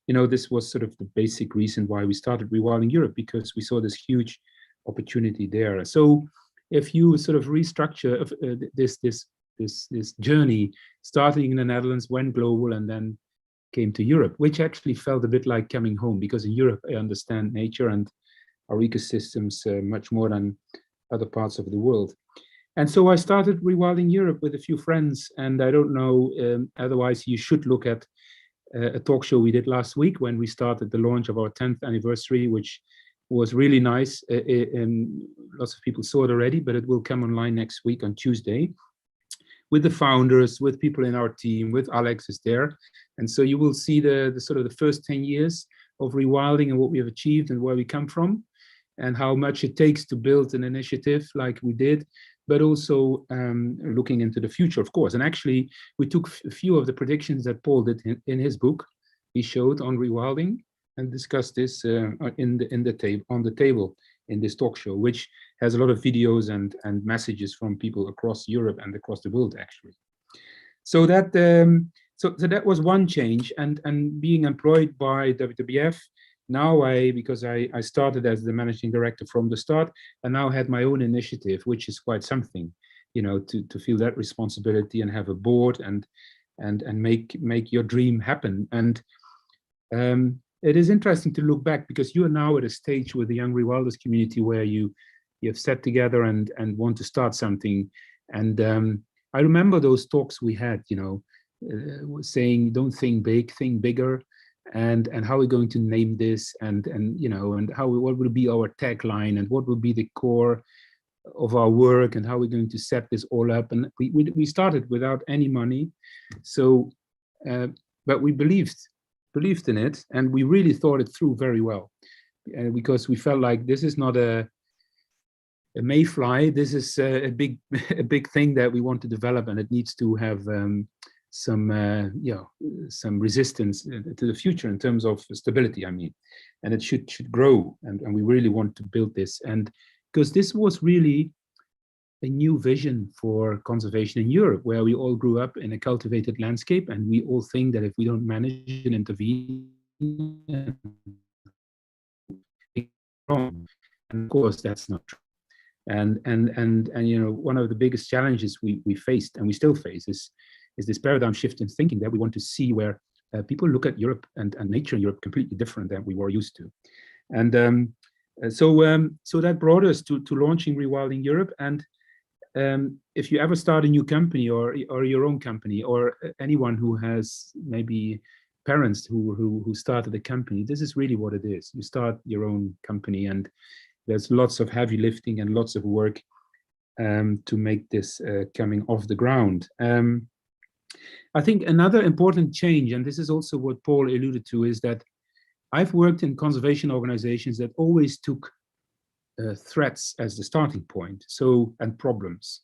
you know, this was sort of the basic reason why we started Rewilding Europe, because we saw this huge opportunity there. So if you sort of restructure this journey, starting in the Netherlands, went global, and then came to Europe, which actually felt a bit like coming home, because in Europe I understand nature and our ecosystems much more than other parts of the world. And so I started Rewilding Europe with a few friends, and I don't know, otherwise you should look at a talk show we did last week when we started the launch of our 10th anniversary, which was really nice. And lots of people saw it already, but it will come online next week on Tuesday, with the founders, with people in our team, with Alex is there. And so you will see the sort of the first 10 years of Rewilding and what we have achieved and where we come from, and how much it takes to build an initiative like we did, but also looking into the future, of course. And actually, we took a few of the predictions that Paul did in his book. He showed on Rewilding and discussed this on the table in this talk show, which has a lot of videos and messages from people across Europe and across the world, actually. So that so that was one change, and being employed by WWF. Now because I started as the managing director from the start, and now had my own initiative, which is quite something, you know, to feel that responsibility and have a board and make your dream happen. And it is interesting to look back, because you are now at a stage with the Young Rewilders community where you have sat together and want to start something. And I remember those talks we had, you know, saying, don't think big, think bigger. And how we're going to name this, and you know, and what will be our tagline, and what will be the core of our work, and how we're going to set this all up. And we started without any money, so but we believed in it, and we really thought it through very well, because we felt like this is not a mayfly. This is a big thing that we want to develop, and it needs to have some resistance to the future in terms of stability, I mean, and it should grow, and we really want to build this. And because this was really a new vision for conservation in Europe, where we all grew up in a cultivated landscape, and we all think that if we don't manage and intervene, and of course that's not true. And you know, one of the biggest challenges we faced, and we still face, is this paradigm shift in thinking that we want to see, where people look at Europe and nature in Europe completely different than we were used to. And so that brought us to launching Rewilding Europe. And if you ever start a new company or your own company, or anyone who has maybe parents who started a company, this is really what it is. You start your own company, and there's lots of heavy lifting and lots of work to make this coming off the ground. I think another important change, and this is also what Paul alluded to, is that I've worked in conservation organizations that always took threats as the starting point, and problems.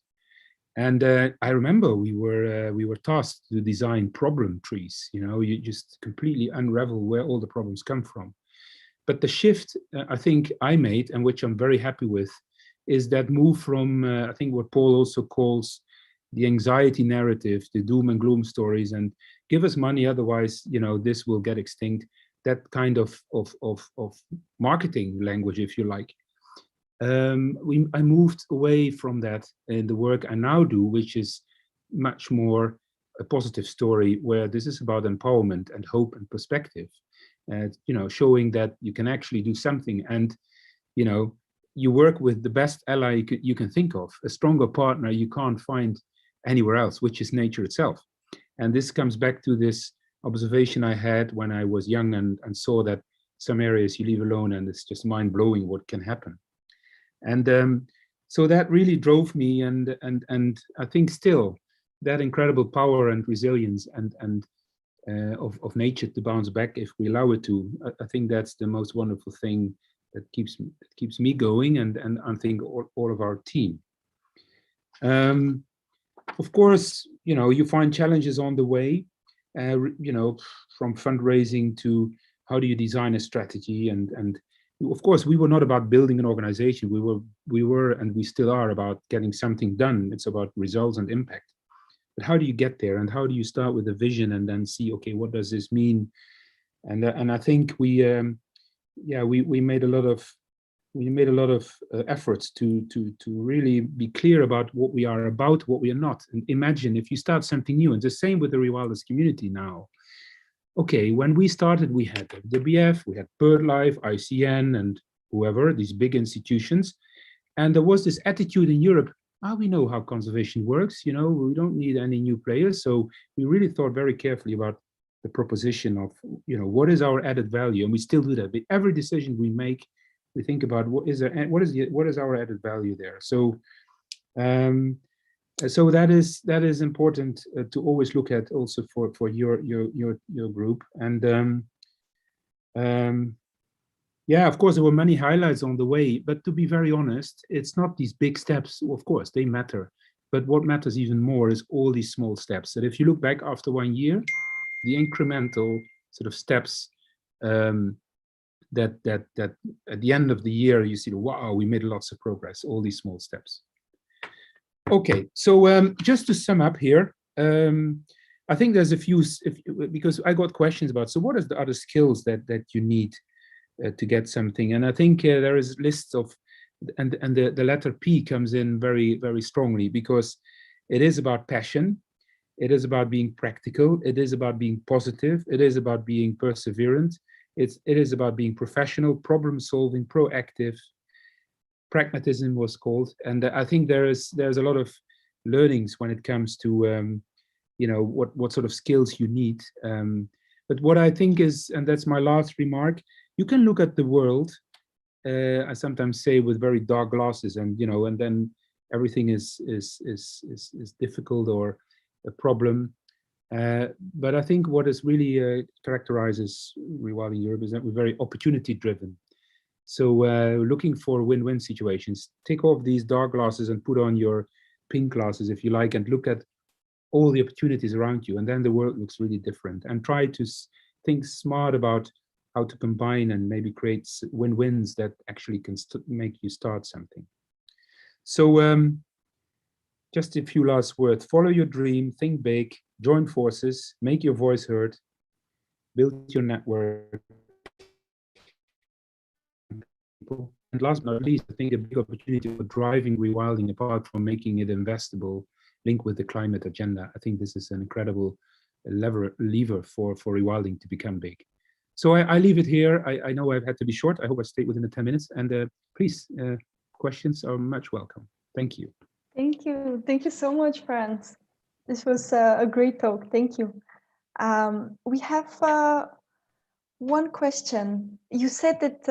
And I remember we were tasked to design problem trees. You know, you just completely unravel where all the problems come from. But the shift I think I made, and which I'm very happy with, is that move from I think what Paul also calls the anxiety narrative, the doom and gloom stories, and give us money, otherwise, you know, this will get extinct. That kind of marketing language, if you like. I moved away from that in the work I now do, which is much more a positive story, where this is about empowerment and hope and perspective. You know, showing that you can actually do something, and you know, you work with the best ally you can think of, a stronger partner you can't find anywhere else, which is nature itself. And this comes back to this observation I had when I was young and saw that some areas you leave alone and it's just mind-blowing what can happen. And so that really drove me, and I think still that incredible power and resilience and of nature to bounce back if we allow it to. I think that's the most wonderful thing that keeps me going, and I think all of our team. Of course, you know, you find challenges on the way, you know, from fundraising to how do you design a strategy, and of course we were not about building an organization. We were and we still are about getting something done. It's about results and impact. But how do you get there, and how do you start with a vision and then see, okay, what does this mean? And I think we made a lot of efforts to really be clear about what we are about, what we are not. And imagine if you start something new, and the same with the Rewilders community now. Okay, when we started, we had WWF, we had BirdLife, ICN, and whoever, these big institutions. And there was this attitude in Europe, we know how conservation works, you know, we don't need any new players. So we really thought very carefully about the proposition of, you know, what is our added value? And we still do that. But every decision we make, we think about what is our added value there. So so that is important to always look at also for your group. And yeah, of course there were many highlights on the way, but to be very honest, it's not these big steps. Of course they matter, but what matters even more is all these small steps. That if you look back after 1 year, the incremental sort of steps that at the end of the year you see, wow, we made lots of progress, all these small steps. Okay, so just to sum up here, I think there's a few, because I got questions about, so what are the other skills that you need to get something? And I think there is lists of, and the letter P comes in very, very strongly, because it is about passion, it is about being practical, it is about being positive, it is about being perseverant, it is about being professional, problem solving, proactive. Pragmatism was called, and I think there's a lot of learnings when it comes to you know, what sort of skills you need. But what I think is, and that's my last remark, you can look at the world, I sometimes say, with very dark glasses, and you know, and then everything is difficult or a problem. But I think what is really characterizes Rewilding Europe is that we're very opportunity driven. So looking for win-win situations. Take off these dark glasses and put on your pink glasses, if you like, and look at all the opportunities around you, and then the world looks really different. And try to think smart about how to combine and maybe create win-wins that actually can make you start something. So just a few last words. Follow your dream, think big, join forces, make your voice heard, build your network. And last but not least, I think a big opportunity for driving rewilding, apart from making it investable, linked with the climate agenda. I think this is an incredible lever for rewilding to become big. So I leave it here. I know I've had to be short. I hope I stayed within the 10 minutes. And please, questions are much welcome. Thank you. Thank you. Thank you so much, Frans. This was a great talk. Thank you. We have one question. You said that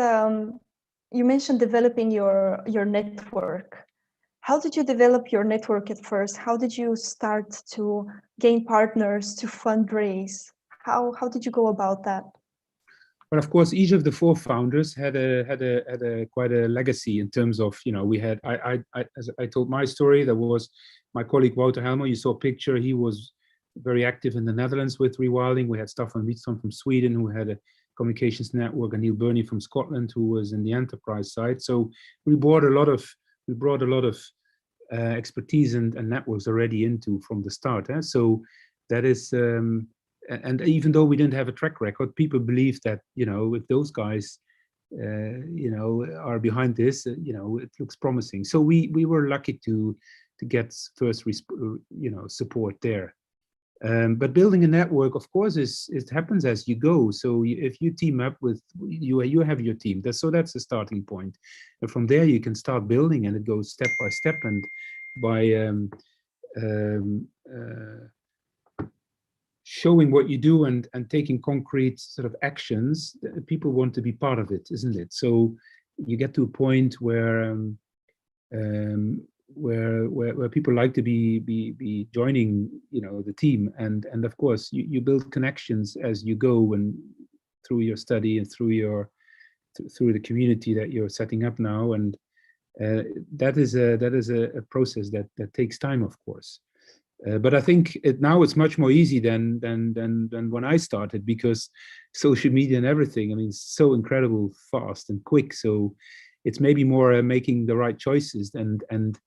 you mentioned developing your network. How did you develop your network at first? How did you start to gain partners, to fundraise? How did you go about that? But of course, each of the 4 founders had a quite a legacy in terms of, you know, we had, as I told my story, there was my colleague Wouter Helmer. You saw a picture. He was very active in the Netherlands with rewilding. We had Staffan Wheatstone from Sweden, who had a communications network, and Neil Burney from Scotland, who was in the enterprise side. So we brought a lot of expertise and networks already into from the start. So that is, and even though we didn't have a track record, people believed that, you know, if those guys, you know, are behind this, you know, it looks promising. So we were lucky to get first, you know, support there. But building a network, of course, it happens as you go. So if you team up with, you have your team. So that's the starting point. And from there you can start building, and it goes step by step, and by showing what you do and taking concrete sort of actions, people want to be part of it, isn't it? So you get to a point where people like to be joining, you know, the team, and of course you build connections as you go, and through your study and through the community that you're setting up now, and that is a process that takes time, of course. But I think now it's much more easy than when I started, because social media and everything, I mean, it's so incredible fast and quick. So it's maybe more making the right choices and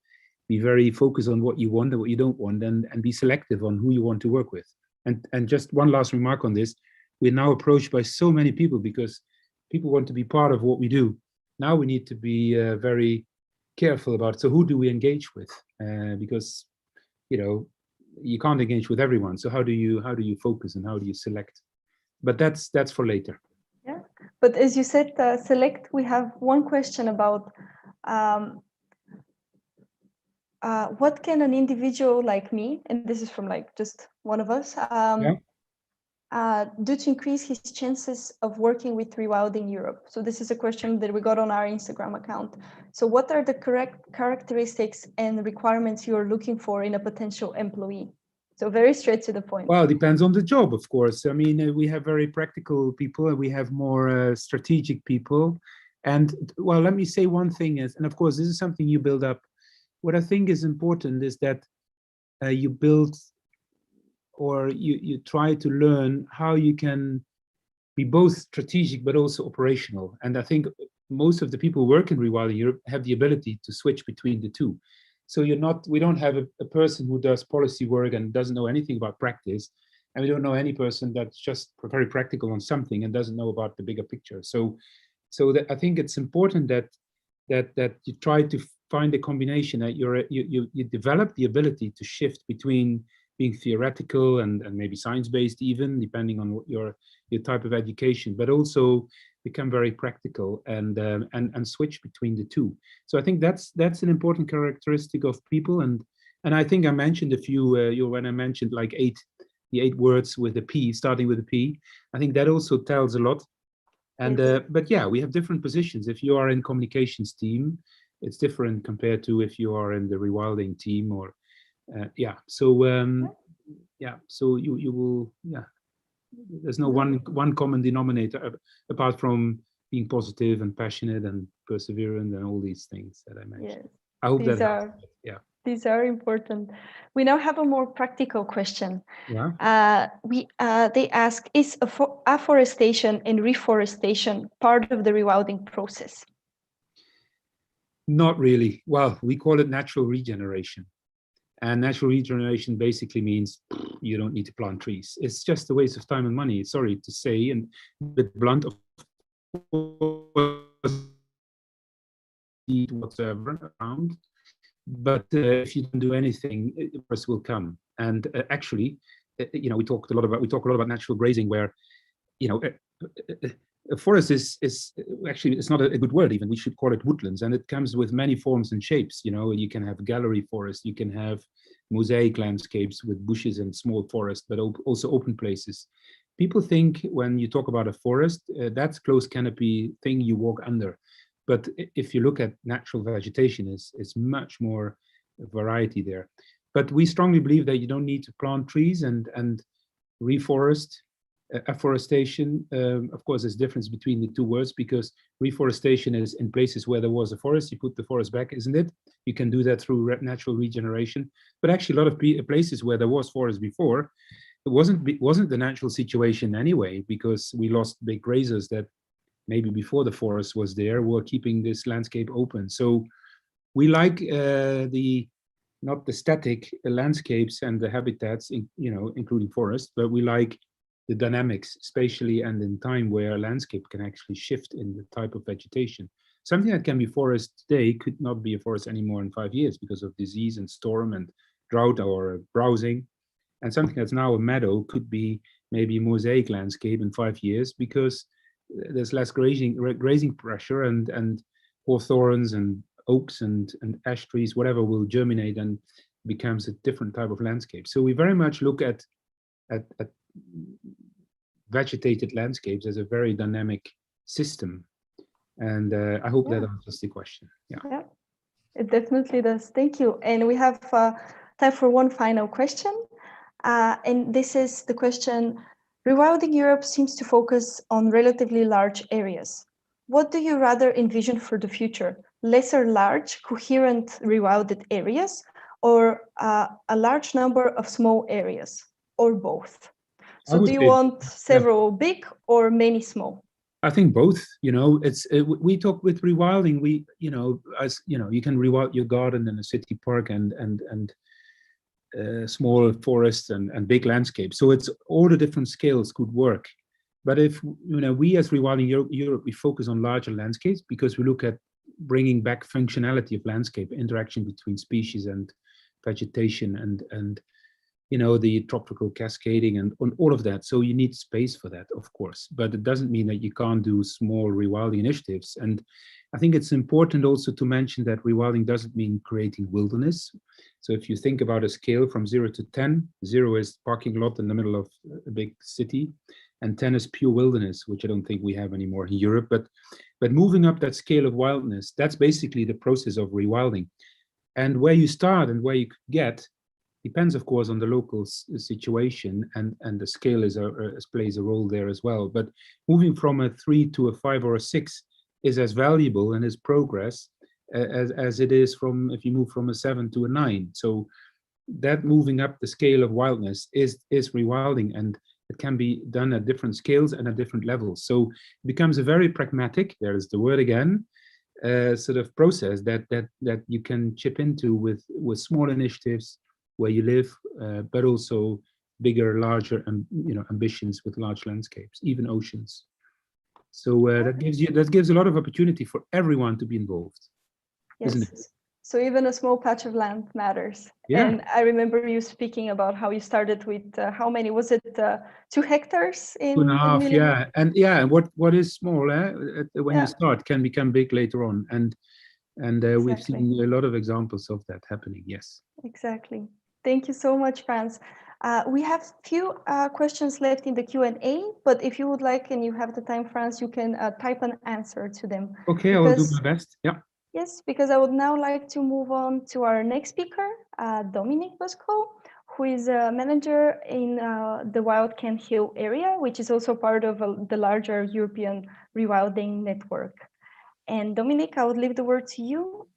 be very focused on what you want and what you don't want, and be selective on who you want to work with. And just one last remark on this: we're now approached by so many people because people want to be part of what we do. Now we need to be very careful about, so who do we engage with? Because, you know, you can't engage with everyone. So how do you focus, and how do you select? But that's for later. Yeah, but as you said, select. We have one question about what can an individual like me, and this is from like just one of us, do to increase his chances of working with Rewilding Europe? So this is a question that we got on our Instagram account. So what are the correct characteristics and requirements you're looking for in a potential employee? So very straight to the point. Well, it depends on the job, of course. I mean, we have very practical people, and we have more strategic people. And well, let me say one thing is, and of course, this is something you build up. What I think is important is that you build, or you try to learn how you can be both strategic but also operational. And I think most of the people who work in Rewilding Europe have the ability to switch between the two. So we don't have a person who does policy work and doesn't know anything about practice, and we don't know any person that's just very practical on something and doesn't know about the bigger picture. So that I think it's important that you try to find a combination, that you develop the ability to shift between being theoretical and maybe science-based, even depending on what your type of education, but also become very practical and switch between the two. So I think that's an important characteristic of people, and I think I mentioned a few when I mentioned like the 8 words with a P, starting with a P. I think that also tells a lot. And but yeah, we have different positions. If you are in communications team, it's different compared to if you are in the rewilding team, or yeah. So yeah, so you will, yeah. There's no one common denominator apart from being positive and passionate and perseverant and all these things that I mentioned. Yes. I hope that helps. Yeah. These are important. We now have a more practical question. Yeah. They ask, is afforestation and reforestation part of the rewilding process? Not really. Well, we call it natural regeneration. And natural regeneration basically means you don't need to plant trees. It's just a waste of time and money. Sorry to say, and a bit blunt, of course, whatsoever around. But if you don't do anything, it will come. And actually, you know, we talk a lot about natural grazing, where, you know, a forest is actually, it's not a good word even, we should call it woodlands, and it comes with many forms and shapes. You know, you can have gallery forest, you can have mosaic landscapes with bushes and small forest, but also open places. People think when you talk about a forest, that's closed canopy thing you walk under. But if you look at natural vegetation, it's much more variety there. But we strongly believe that you don't need to plant trees and reforest. Afforestation, of course, there's a difference between the two words, because reforestation is in places where there was a forest, you put the forest back, isn't it? You can do that through natural regeneration. But actually, a lot of places where there was forest before, it wasn't the natural situation anyway, because we lost big grazers that maybe before the forest was there were keeping this landscape open. So we like not the static landscapes and the habitats, including forests, but we like the dynamics spatially and in time, where a landscape can actually shift in the type of vegetation. Something that can be forest today could not be a forest anymore in 5 years because of disease and storm and drought or browsing. And something that's now a meadow could be maybe a mosaic landscape in 5 years, because there's less grazing pressure, and hawthorns and oaks and ash trees, whatever, will germinate and becomes a different type of landscape. So we very much look at vegetated landscapes as a very dynamic system. And I hope that answers the question. Yeah, it definitely does. Thank you. And we have time for one final question. And this is the question: Rewilding Europe seems to focus on relatively large areas. What do you rather envision for the future? Lesser large, coherent rewilded areas, or a large number of small areas, or both? So do you want several big or many small? I think both. We talk with rewilding. You can rewild your garden in a city park and small forests and big landscapes. So it's all the different scales could work. But if we as Rewilding Europe, we focus on larger landscapes because we look at bringing back functionality of landscape, interaction between species and vegetation and the tropical cascading and on all of that. So you need space for that, of course, but it doesn't mean that you can't do small rewilding initiatives. And I think it's important also to mention that rewilding doesn't mean creating wilderness. So if you think about a scale from 0 to 10, 0 is parking lot in the middle of a big city, and 10 is pure wilderness, which I don't think we have anymore in Europe. But moving up that scale of wildness, that's basically the process of rewilding. And where you start and where you get depends, of course, on the local situation, and the scale plays a role there as well. But moving from a 3 to a 5 or a 6 is as valuable and as progress as it is if you move from a 7 to a 9. So that moving up the scale of wildness is rewilding, and it can be done at different scales and at different levels. So it becomes a very pragmatic, there's the word again, sort of process that you can chip into with small initiatives where you live, but also bigger, larger, and ambitions with large landscapes, even oceans. So that gives a lot of opportunity for everyone to be involved. Yes. Isn't it? So even a small patch of land matters. Yeah. And I remember you speaking about how you started with how many was it? 2 hectares in 2.5, yeah. And what is small when you start can become big later on. And exactly. We've seen a lot of examples of that happening. Yes. Exactly. Thank you so much, Frans. We have few questions left in the Q&A, but if you would like and you have the time, Frans, you can type an answer to them. Okay, I will do my best. Yeah. Yes, because I would now like to move on to our next speaker, Dominik, who is a manager in the Wild Kent Hill area, which is also part of the larger European rewilding network. And Dominik, I would leave the word to you.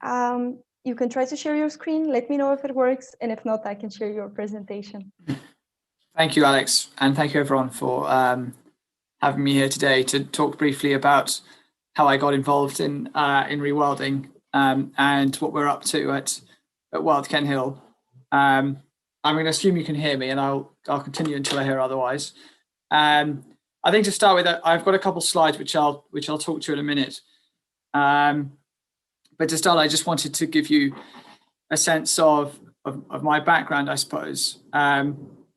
You can try to share your screen. Let me know if it works. And if not, I can share your presentation. Thank you, Alex. And thank you, everyone, for having me here today to talk briefly about how I got involved in rewilding and what we're up to at Wild Kent Hill. I'm going to assume you can hear me, and I'll continue until I hear otherwise. I think to start with, I've got a couple slides which I'll talk to in a minute. But to start, I just wanted to give you a sense of my background, I suppose,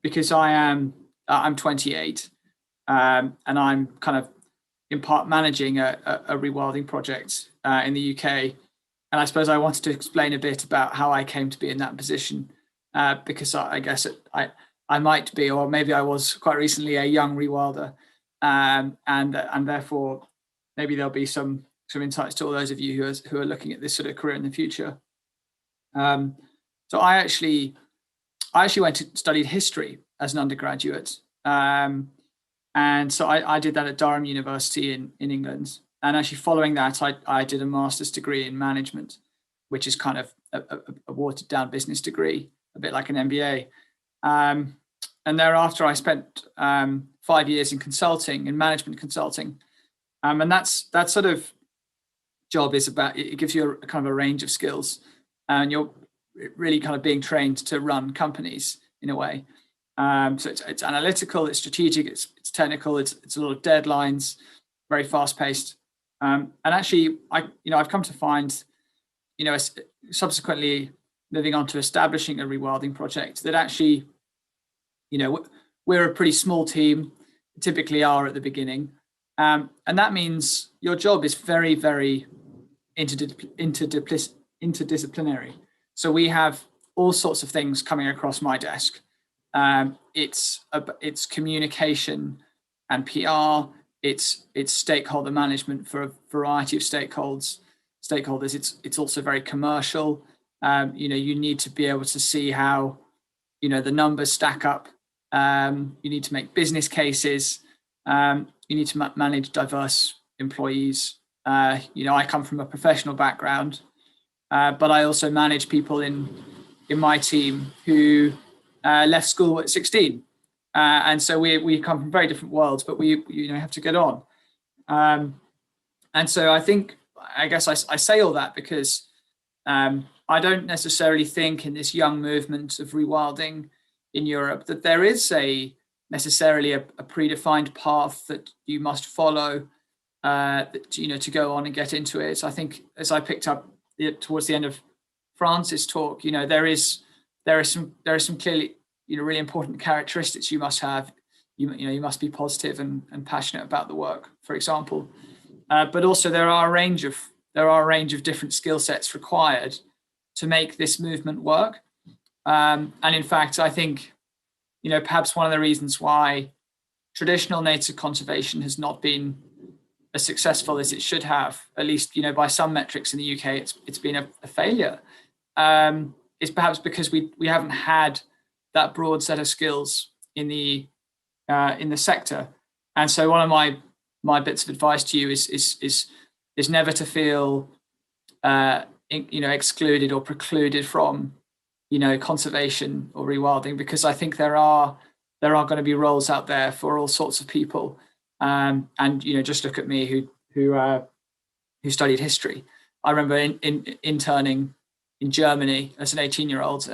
because I'm 28, and I'm kind of in part managing a rewilding project in the UK. And I suppose I wanted to explain a bit about how I came to be in that position, because I guess I might be, or maybe I was quite recently, a young rewilder, and therefore maybe there'll be some insights to all those of you who are looking at this sort of career in the future. So I actually went to study history as an undergraduate. And so I did that at Durham University in England. And actually following that, I did a master's degree in management, which is kind of a watered down business degree, a bit like an MBA. And thereafter, I spent 5 years in consulting, in management consulting. And that sort of job is about, it gives you a kind of a range of skills, and you're really kind of being trained to run companies in a way. So it's analytical, it's strategic, it's technical, it's a lot of deadlines, very fast paced. And actually, I've come to find, subsequently moving on to establishing a rewilding project, that actually, we're a pretty small team, typically are at the beginning. And that means your job is very, very interdisciplinary. So we have all sorts of things coming across my desk. It's communication and PR. It's stakeholder management for a variety of stakeholders. It's also very commercial. You need to be able to see how, the numbers stack up. You need to make business cases. You need to manage diverse employees. I come from a professional background, but I also manage people in my team who left school at 16. And so we come from very different worlds, but we have to get on. And so I guess I say all that because I don't necessarily think in this young movement of rewilding in Europe that there is necessarily a predefined path that you must follow to go on and get into it. I think, as I picked up towards the end of Frans's talk, there are some clearly really important characteristics you must have. You must be positive and passionate about the work, for example. But also there are a range of different skill sets required to make this movement work. And in fact, I think perhaps one of the reasons why traditional nature conservation has not been as successful as it should have, at least by some metrics in the UK, it's been a failure. Is perhaps because we haven't had that broad set of skills in the sector. And so one of my bits of advice to you is never to feel excluded or precluded from conservation or rewilding, because I think there are going to be roles out there for all sorts of people. And just look at me who studied history. I remember interning in Germany as an 18-year-old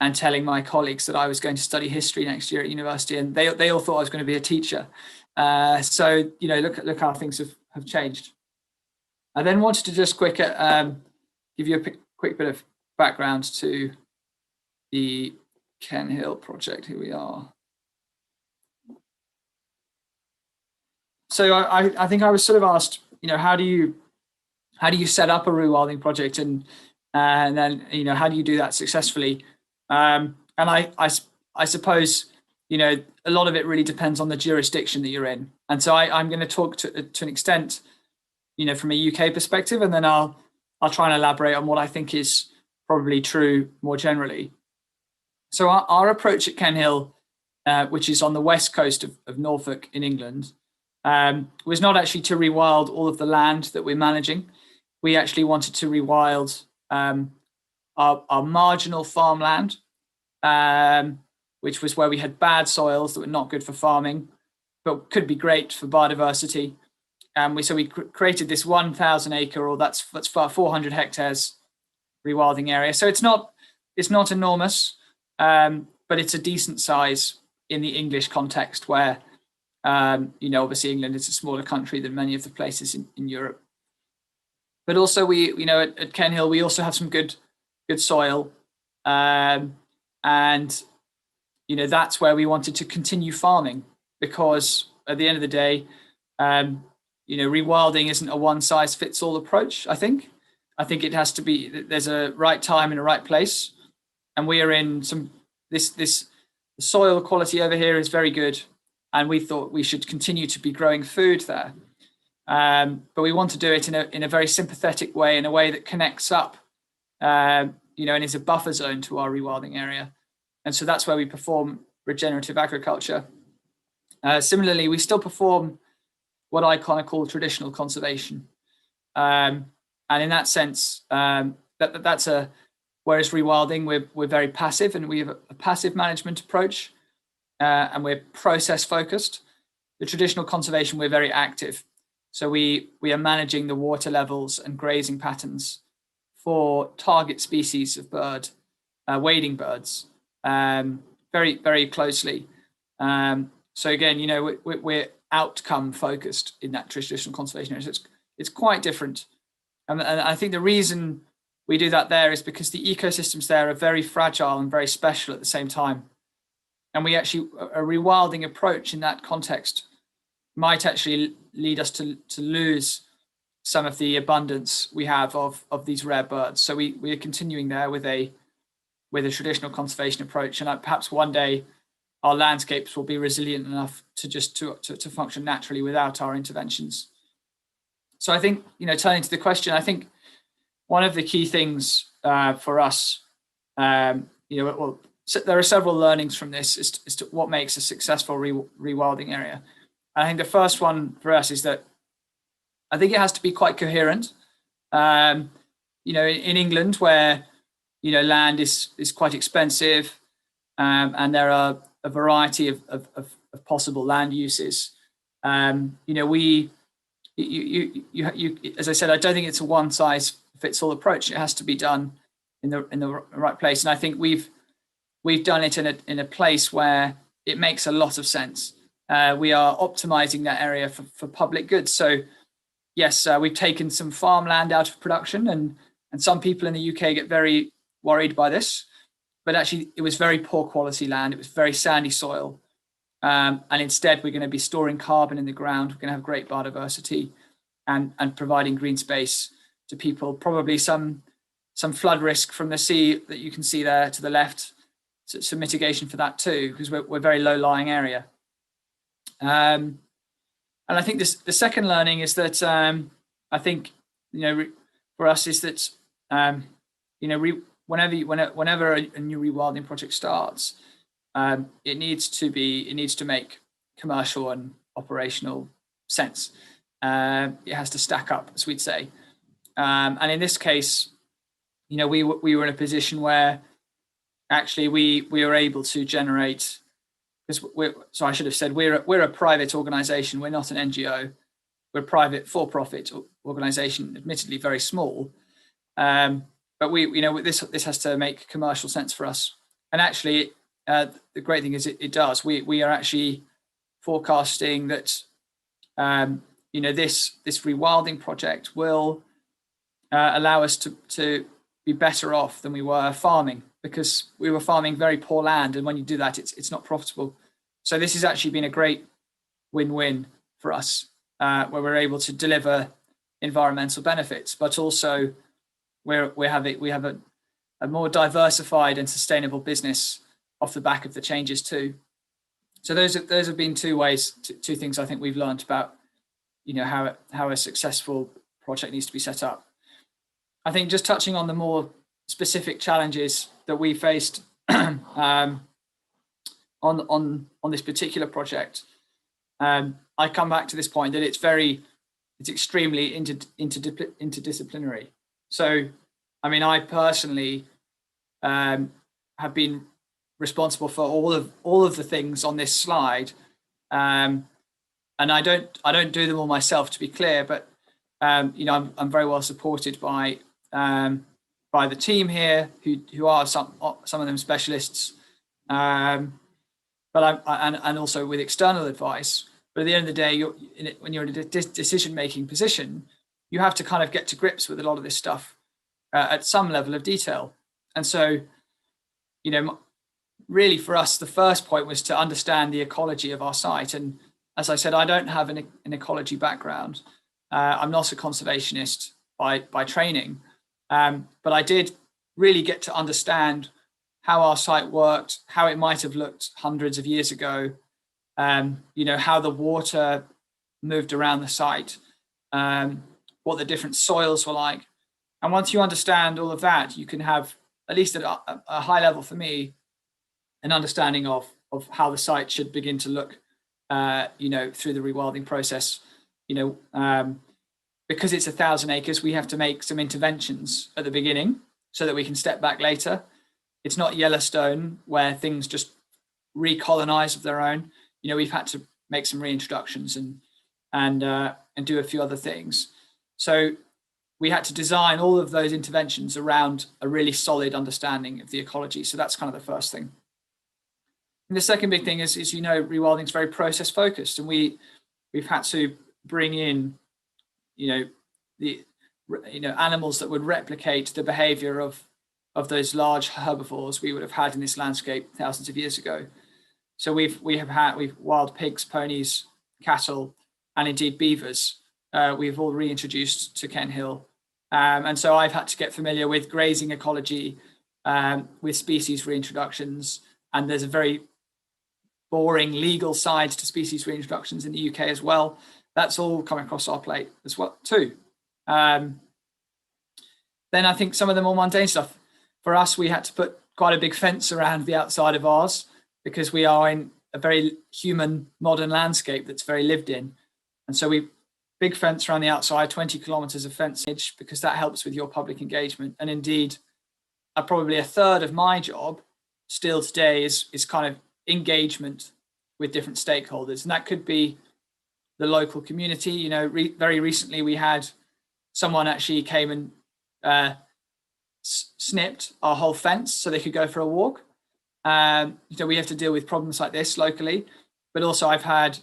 and telling my colleagues that I was going to study history next year at university, and they all thought I was going to be a teacher. So look how things have changed. I then wanted to just give you a quick bit of background to the Ken Hill project. Here we are. So I think I was sort of asked, how do you set up a rewilding project, and then how do you do that successfully? And I suppose a lot of it really depends on the jurisdiction that you're in. And so I'm going to talk to an extent, from a UK perspective, and then I'll try and elaborate on what I think is probably true more generally. So our approach at Ken Hill, which is on the west coast of Norfolk in England, was not actually to rewild all of the land that we're managing. We actually wanted to rewild our marginal farmland, which was where we had bad soils that were not good for farming, but could be great for biodiversity. So we created this 1,000 acre, or that's 400 hectares rewilding area. So it's not enormous, but it's a decent size in the English context, where obviously England is a smaller country than many of the places in Europe. But also we, at Ken Hill, we also have some good soil, and that's where we wanted to continue farming, because at the end of the day, Rewilding isn't a one-size-fits-all approach. I think it has to be, there's a right time and a right place, and we are in this soil quality over here is very good, and we thought we should continue to be growing food there, but we want to do it in a very sympathetic way, in a way that connects up, and is a buffer zone to our rewilding area, and so that's where we perform regenerative agriculture. Similarly, we still perform what I kind of call traditional conservation. And in that sense, whereas rewilding, we're very passive, and we have a passive management approach, and we're process focused. The traditional conservation, we're very active. So we are managing the water levels and grazing patterns for target species of bird, wading birds, very, very closely. So again, we're outcome focused in that traditional conservation area. So it's quite different. And I think the reason we do that there is because the ecosystems there are very fragile and very special at the same time. And we actually, a rewilding approach in that context might actually lead us to lose some of the abundance we have of these rare birds. So we are continuing there with a traditional conservation approach. And perhaps one day our landscapes will be resilient enough to function naturally without our interventions. So I think, turning to the question, I think one of the key things for us, there are several learnings from this as to what makes a successful rewilding area. And I think the first one for us is that I think it has to be quite coherent. In England, where land is quite expensive, and there are a variety of possible land uses. As I said, I don't think it's a one size fits all approach. It has to be done in the right place, and I think we've done it in a place where it makes a lot of sense. We are optimizing that area for public goods. So yes, we've taken some farmland out of production, and some people in the UK get very worried by this. But actually, it was very poor quality land. It was very sandy soil. And instead, we're going to be storing carbon in the ground. We're going to have great biodiversity and providing green space to people. Probably some flood risk from the sea that you can see there to the left. So some mitigation for that too, because we're a very low-lying area. And I think the second learning is that I think for us is that whenever a new rewilding project starts, it needs to make commercial and operational sense. It has to stack up, as we'd say. And in this case, we were in a position where actually we were able to generate. So I should have said we're a private organisation. We're not an NGO. We're a private for-profit organisation, admittedly very small. But this has to make commercial sense for us. And actually, the great thing is it does. We are actually forecasting that this rewilding project will allow us to be better off than we were farming, because we were farming very poor land, and when you do that, it's not profitable. So this has actually been a great win-win for us, where we're able to deliver environmental benefits, but also we have a more diversified and sustainable business off the back of the changes too. So those have been two things I think we've learned about how a successful project needs to be set up. I think just touching on the more specific challenges that we faced on this particular project, I come back to this point that it's extremely interdisciplinary. So, I mean, I personally have been responsible for all of the things on this slide, and I don't do them all myself, to be clear. But I'm very well supported by the team here, who are some of them specialists, but and also with external advice. But at the end of the day, when you're in a decision-making position, you have to kind of get to grips with a lot of this stuff at some level of detail. And so, really for us, the first point was to understand the ecology of our site. And as I said, I don't have an ecology background. I'm not a conservationist by training, but I did really get to understand how our site worked, how it might have looked hundreds of years ago, how the water moved around the site, what the different soils were like. And once you understand all of that, you can have, at least at a high level for me, an understanding of how the site should begin to look, through the rewilding process. Because it's 1,000 acres, we have to make some interventions at the beginning so that we can step back later. It's not Yellowstone where things just recolonize of their own. We've had to make some reintroductions and do a few other things. So we had to design all of those interventions around a really solid understanding of the ecology. So that's kind of the first thing. And the second big thing is rewilding is very process focused, and we've had to bring in, animals that would replicate the behavior of those large herbivores we would have had in this landscape thousands of years ago. So we've wild pigs, ponies, cattle, and indeed beavers. We've all reintroduced to Kent Hill. And so I've had to get familiar with grazing ecology, with species reintroductions, and there's a very boring legal side to species reintroductions in the UK as well. That's all come across our plate as well too. Then I think some of the more mundane stuff, for us, we had to put quite a big fence around the outside of ours because we are in a very human modern landscape that's very lived in. And so big fence around the outside, 20 kilometers of fencing, because that helps with your public engagement. And indeed, probably a third of my job still today is kind of engagement with different stakeholders. And that could be the local community. Very recently we had someone actually came and snipped our whole fence so they could go for a walk. We have to deal with problems like this locally, but also I've had,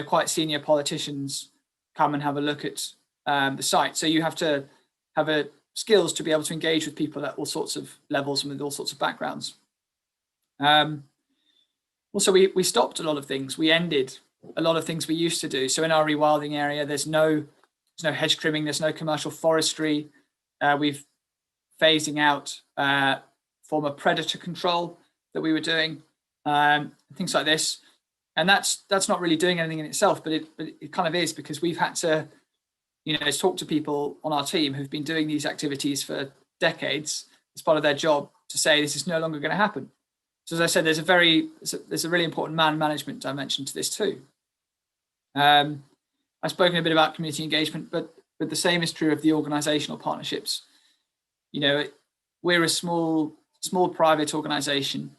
quite senior politicians come and have a look at the site. So you have to have skills to be able to engage with people at all sorts of levels and with all sorts of backgrounds. Also, we stopped a lot of things. We ended a lot of things we used to do. So in our rewilding area, there's no hedge trimming, there's no commercial forestry. We've phasing out former predator control that we were doing, things like this. And that's not really doing anything in itself, but it kind of is, because we've had to, talk to people on our team who've been doing these activities for decades as part of their job to say this is no longer going to happen. So as I said, there's a really important man management dimension to this too. I've spoken a bit about community engagement, but the same is true of the organizational partnerships. We're a small private organization.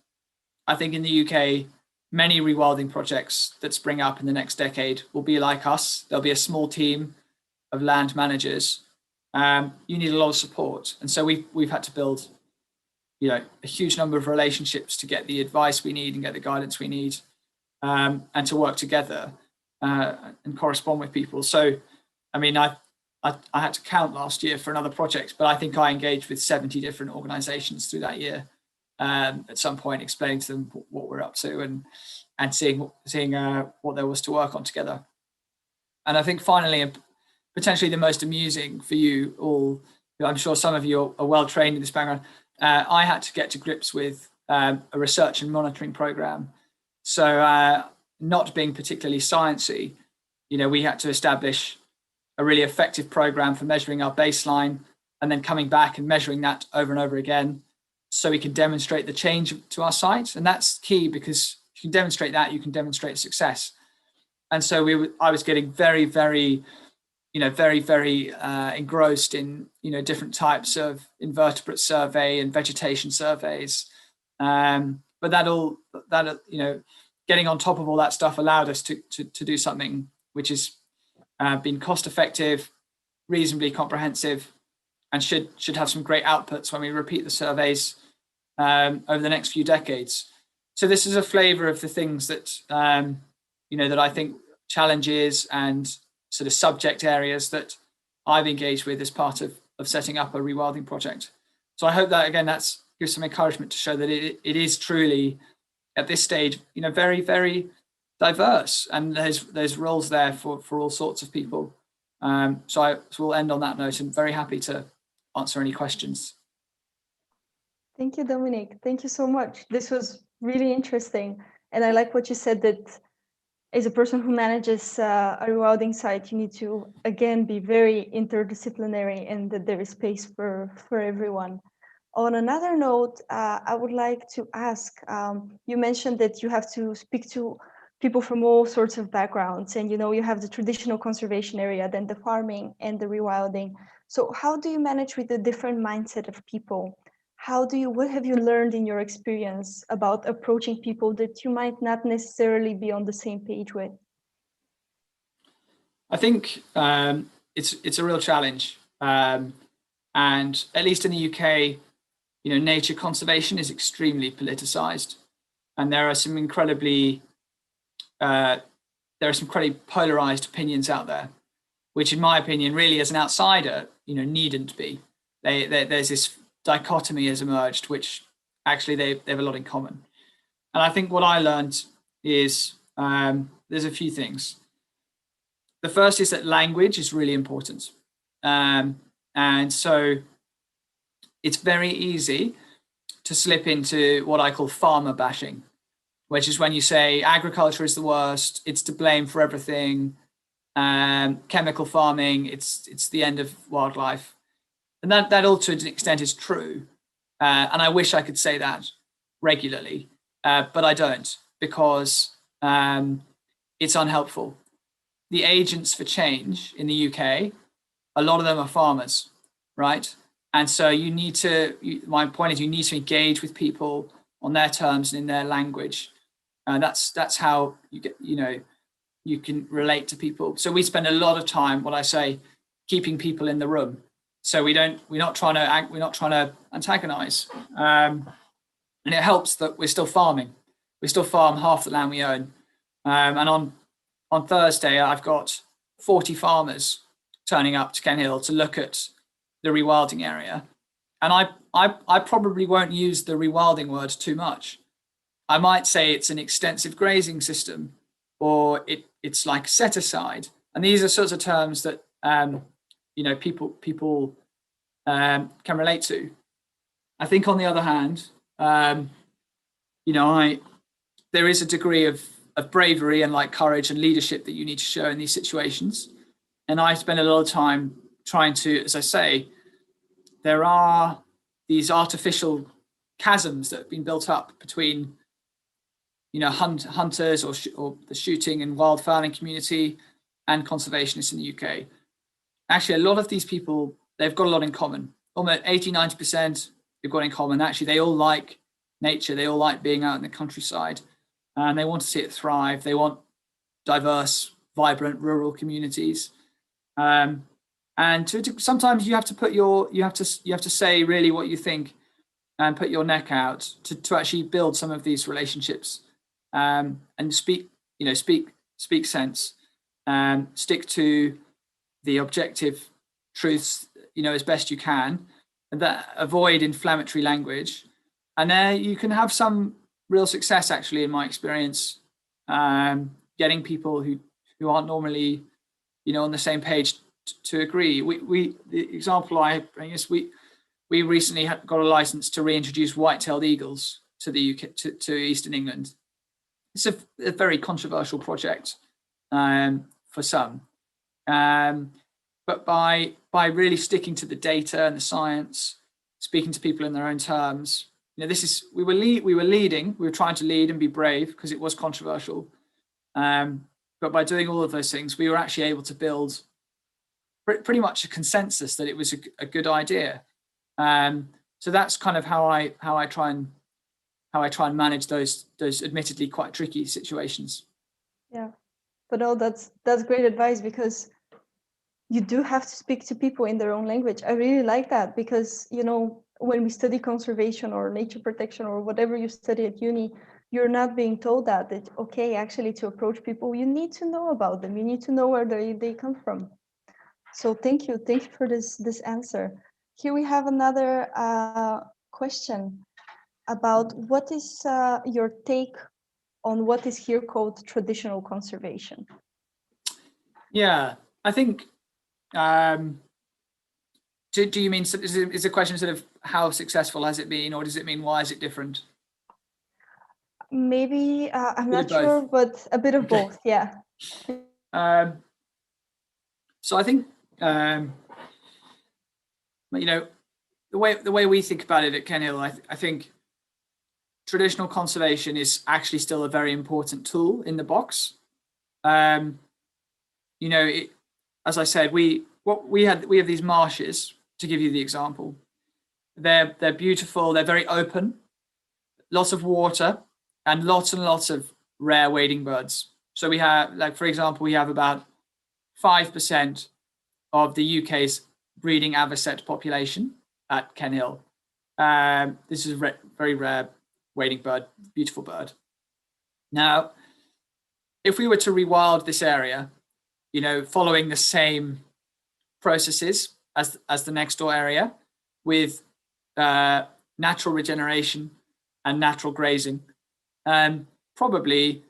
I think in the UK, many rewilding projects that spring up in the next decade will be like us. There'll be a small team of land managers. You need a lot of support. And so we've had to build, a huge number of relationships to get the advice we need and get the guidance we need, and to work together and correspond with people. So, I had to count last year for another project, but I think I engaged with 70 different organizations through that year, at some point, explaining to them what we're up to and seeing what there was to work on together. And I think finally, and potentially the most amusing for you all, I'm sure some of you are well trained in this background, I had to get to grips with a research and monitoring program. So not being particularly sciencey, we had to establish a really effective program for measuring our baseline and then coming back and measuring that over and over again so we can demonstrate the change to our site. And that's key, because if you can demonstrate that, you can demonstrate success. And so I was getting very, very, very engrossed in, different types of invertebrate survey and vegetation surveys. But that getting on top of all that stuff allowed us to do something which has been cost effective, reasonably comprehensive, and should have some great outputs when we repeat the surveys over the next few decades. So this is a flavor of the things that, that I think challenges and sort of subject areas that I've engaged with as part of setting up a rewilding project. So I hope that, again, that gives some encouragement to show that it is truly, at this stage, very, very diverse, and there's roles there for all sorts of people. So we'll end on that note. I'm very happy to answer any questions. Thank you, Dominik. Thank you so much. This was really interesting. And I like what you said, that as a person who manages a rewilding site, you need to, again, be very interdisciplinary, and that there is space for everyone. On another note, I would like to ask, you mentioned that you have to speak to people from all sorts of backgrounds, and you have the traditional conservation area, then the farming and the rewilding. So how do you manage with the different mindset of people? What have you learned in your experience about approaching people that you might not necessarily be on the same page with? I think it's a real challenge, and at least in the UK, nature conservation is extremely politicized, and there are some incredibly polarized opinions out there, which, in my opinion, really, as an outsider, needn't be. There's this dichotomy has emerged, which actually they have a lot in common. And I think what I learned is there's a few things. The first is that language is really important. And so it's very easy to slip into what I call farmer bashing, which is when you say agriculture is the worst, it's to blame for everything, chemical farming, it's the end of wildlife. And that all to an extent is true. And I wish I could say that regularly, but I don't, because it's unhelpful. The agents for change in the UK, a lot of them are farmers, right? And so my point is, you need to engage with people on their terms and in their language. That's how you can relate to people. So we spend a lot of time, what I say, keeping people in the room. So we're not trying to antagonize. And it helps that we're still farming. We still farm half the land we own. And on Thursday, I've got 40 farmers turning up to Ken Hill to look at the rewilding area. And I probably won't use the rewilding word too much. I might say it's an extensive grazing system, or it's like set aside. And these are sorts of terms that people can relate to. I think, on the other hand, there is a degree of bravery and courage and leadership that you need to show in these situations. And I spend a lot of time trying to, as I say, there are these artificial chasms that have been built up between hunters or the shooting and wildfowling community and conservationists in the UK. Actually, a lot of these people, they've got a lot in common. Almost 80-90% they've got in common. Actually, they all like nature. They all like being out in the countryside, and they want to see it thrive. They want diverse, vibrant rural communities. And sometimes you have to say really what you think and put your neck out to actually build some of these relationships, and speak sense, and stick to the objective truths, as best you can, and that avoid inflammatory language. And there you can have some real success, actually, in my experience, getting people who aren't normally, on the same page to agree. The example we recently got a license to reintroduce white-tailed eagles to the UK, to Eastern England. It's a very controversial project for some, but by really sticking to the data and the science, speaking to people in their own terms, we were trying to lead and be brave because it was controversial, but by doing all of those things, we were actually able to build pretty much a consensus that it was a good idea. So that's kind of how I try and manage those admittedly quite tricky situations. Yeah, but no, that's great advice, because you do have to speak to people in their own language. I really like that, because when we study conservation or nature protection or whatever you study at uni, you're not being told that okay, actually, to approach people, you need to know about them. You need to know where they come from. So thank you for this answer. Here we have another question about what is your take on what is here called traditional conservation? Yeah, I think, do you mean, is the question sort of how successful has it been, or does it mean why is it different? Maybe, I'm Bit of not sure, both. but a bit of Okay. both, yeah. So I think, you know, the way we think about it at Kenhill, I think traditional conservation is actually still a very important tool in the box. You know, as I said, we have these marshes, to give you the example. They're beautiful, they're very open, lots of water, and lots of rare wading birds. So we have, like, for example, we have about 5% of the UK's breeding avocet population at Kenhill. This is a very rare wading bird, beautiful bird. Now, if we were to rewild this area, you know, following the same processes as the next door area, with natural regeneration and natural grazing, probably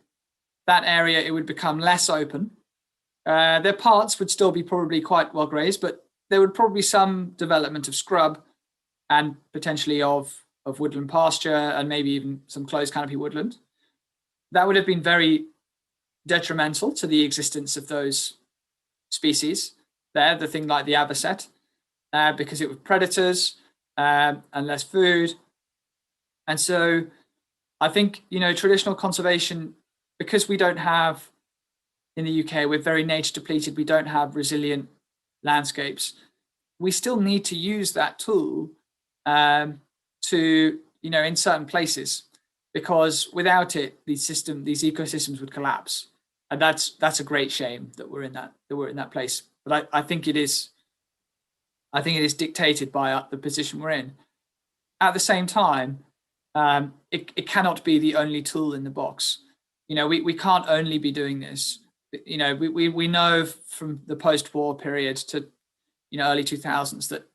that area, it would become less open. Their parts would still be probably quite well grazed, but there would probably be some development of scrub and potentially of woodland pasture, and maybe even some closed canopy woodland. That would have been very detrimental to the existence of those species there, the thing like the avocet, because it was predators and less food. And so I think, you know, traditional conservation, because we don't have, in the UK, we're very nature depleted, we don't have resilient landscapes, we still need to use that tool to, you know, in certain places, because without it, these ecosystems would collapse. And that's a great shame that we're in that place. But I think it is dictated by the position we're in. At the same time, it cannot be the only tool in the box. You know, we can't only be doing this. You know, we know from the post-war period to, you know, early 2000s that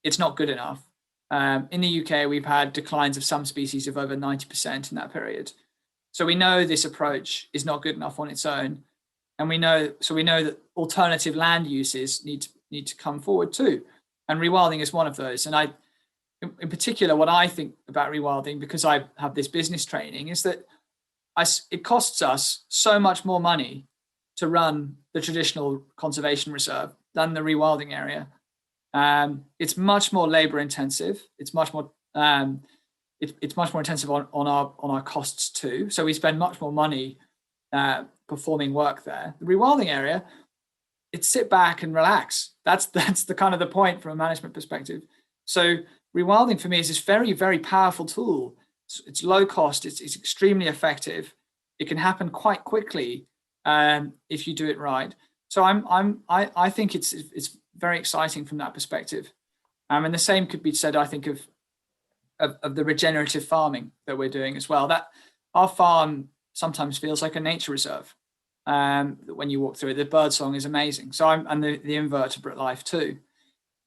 it's not good enough. In the UK, we've had declines of some species of over 90% in that period. So we know this approach is not good enough on its own, and we know that alternative land uses need to come forward too, and rewilding is one of those. And in particular, what I think about rewilding, because I have this business training, is that it costs us so much more money to run the traditional conservation reserve than the rewilding area. It's much more labor intensive. It's much more intensive on our costs too. So we spend much more money performing work there. The rewilding area, it's sit back and relax. That's the kind of the point from a management perspective. So rewilding for me is this very, very powerful tool. It's low cost. It's extremely effective. It can happen quite quickly if you do it right. So I think it's very exciting from that perspective. And the same could be said, I think, of the regenerative farming that we're doing as well. That our farm sometimes feels like a nature reserve. When you walk through it, the birdsong is amazing. So and the invertebrate life too.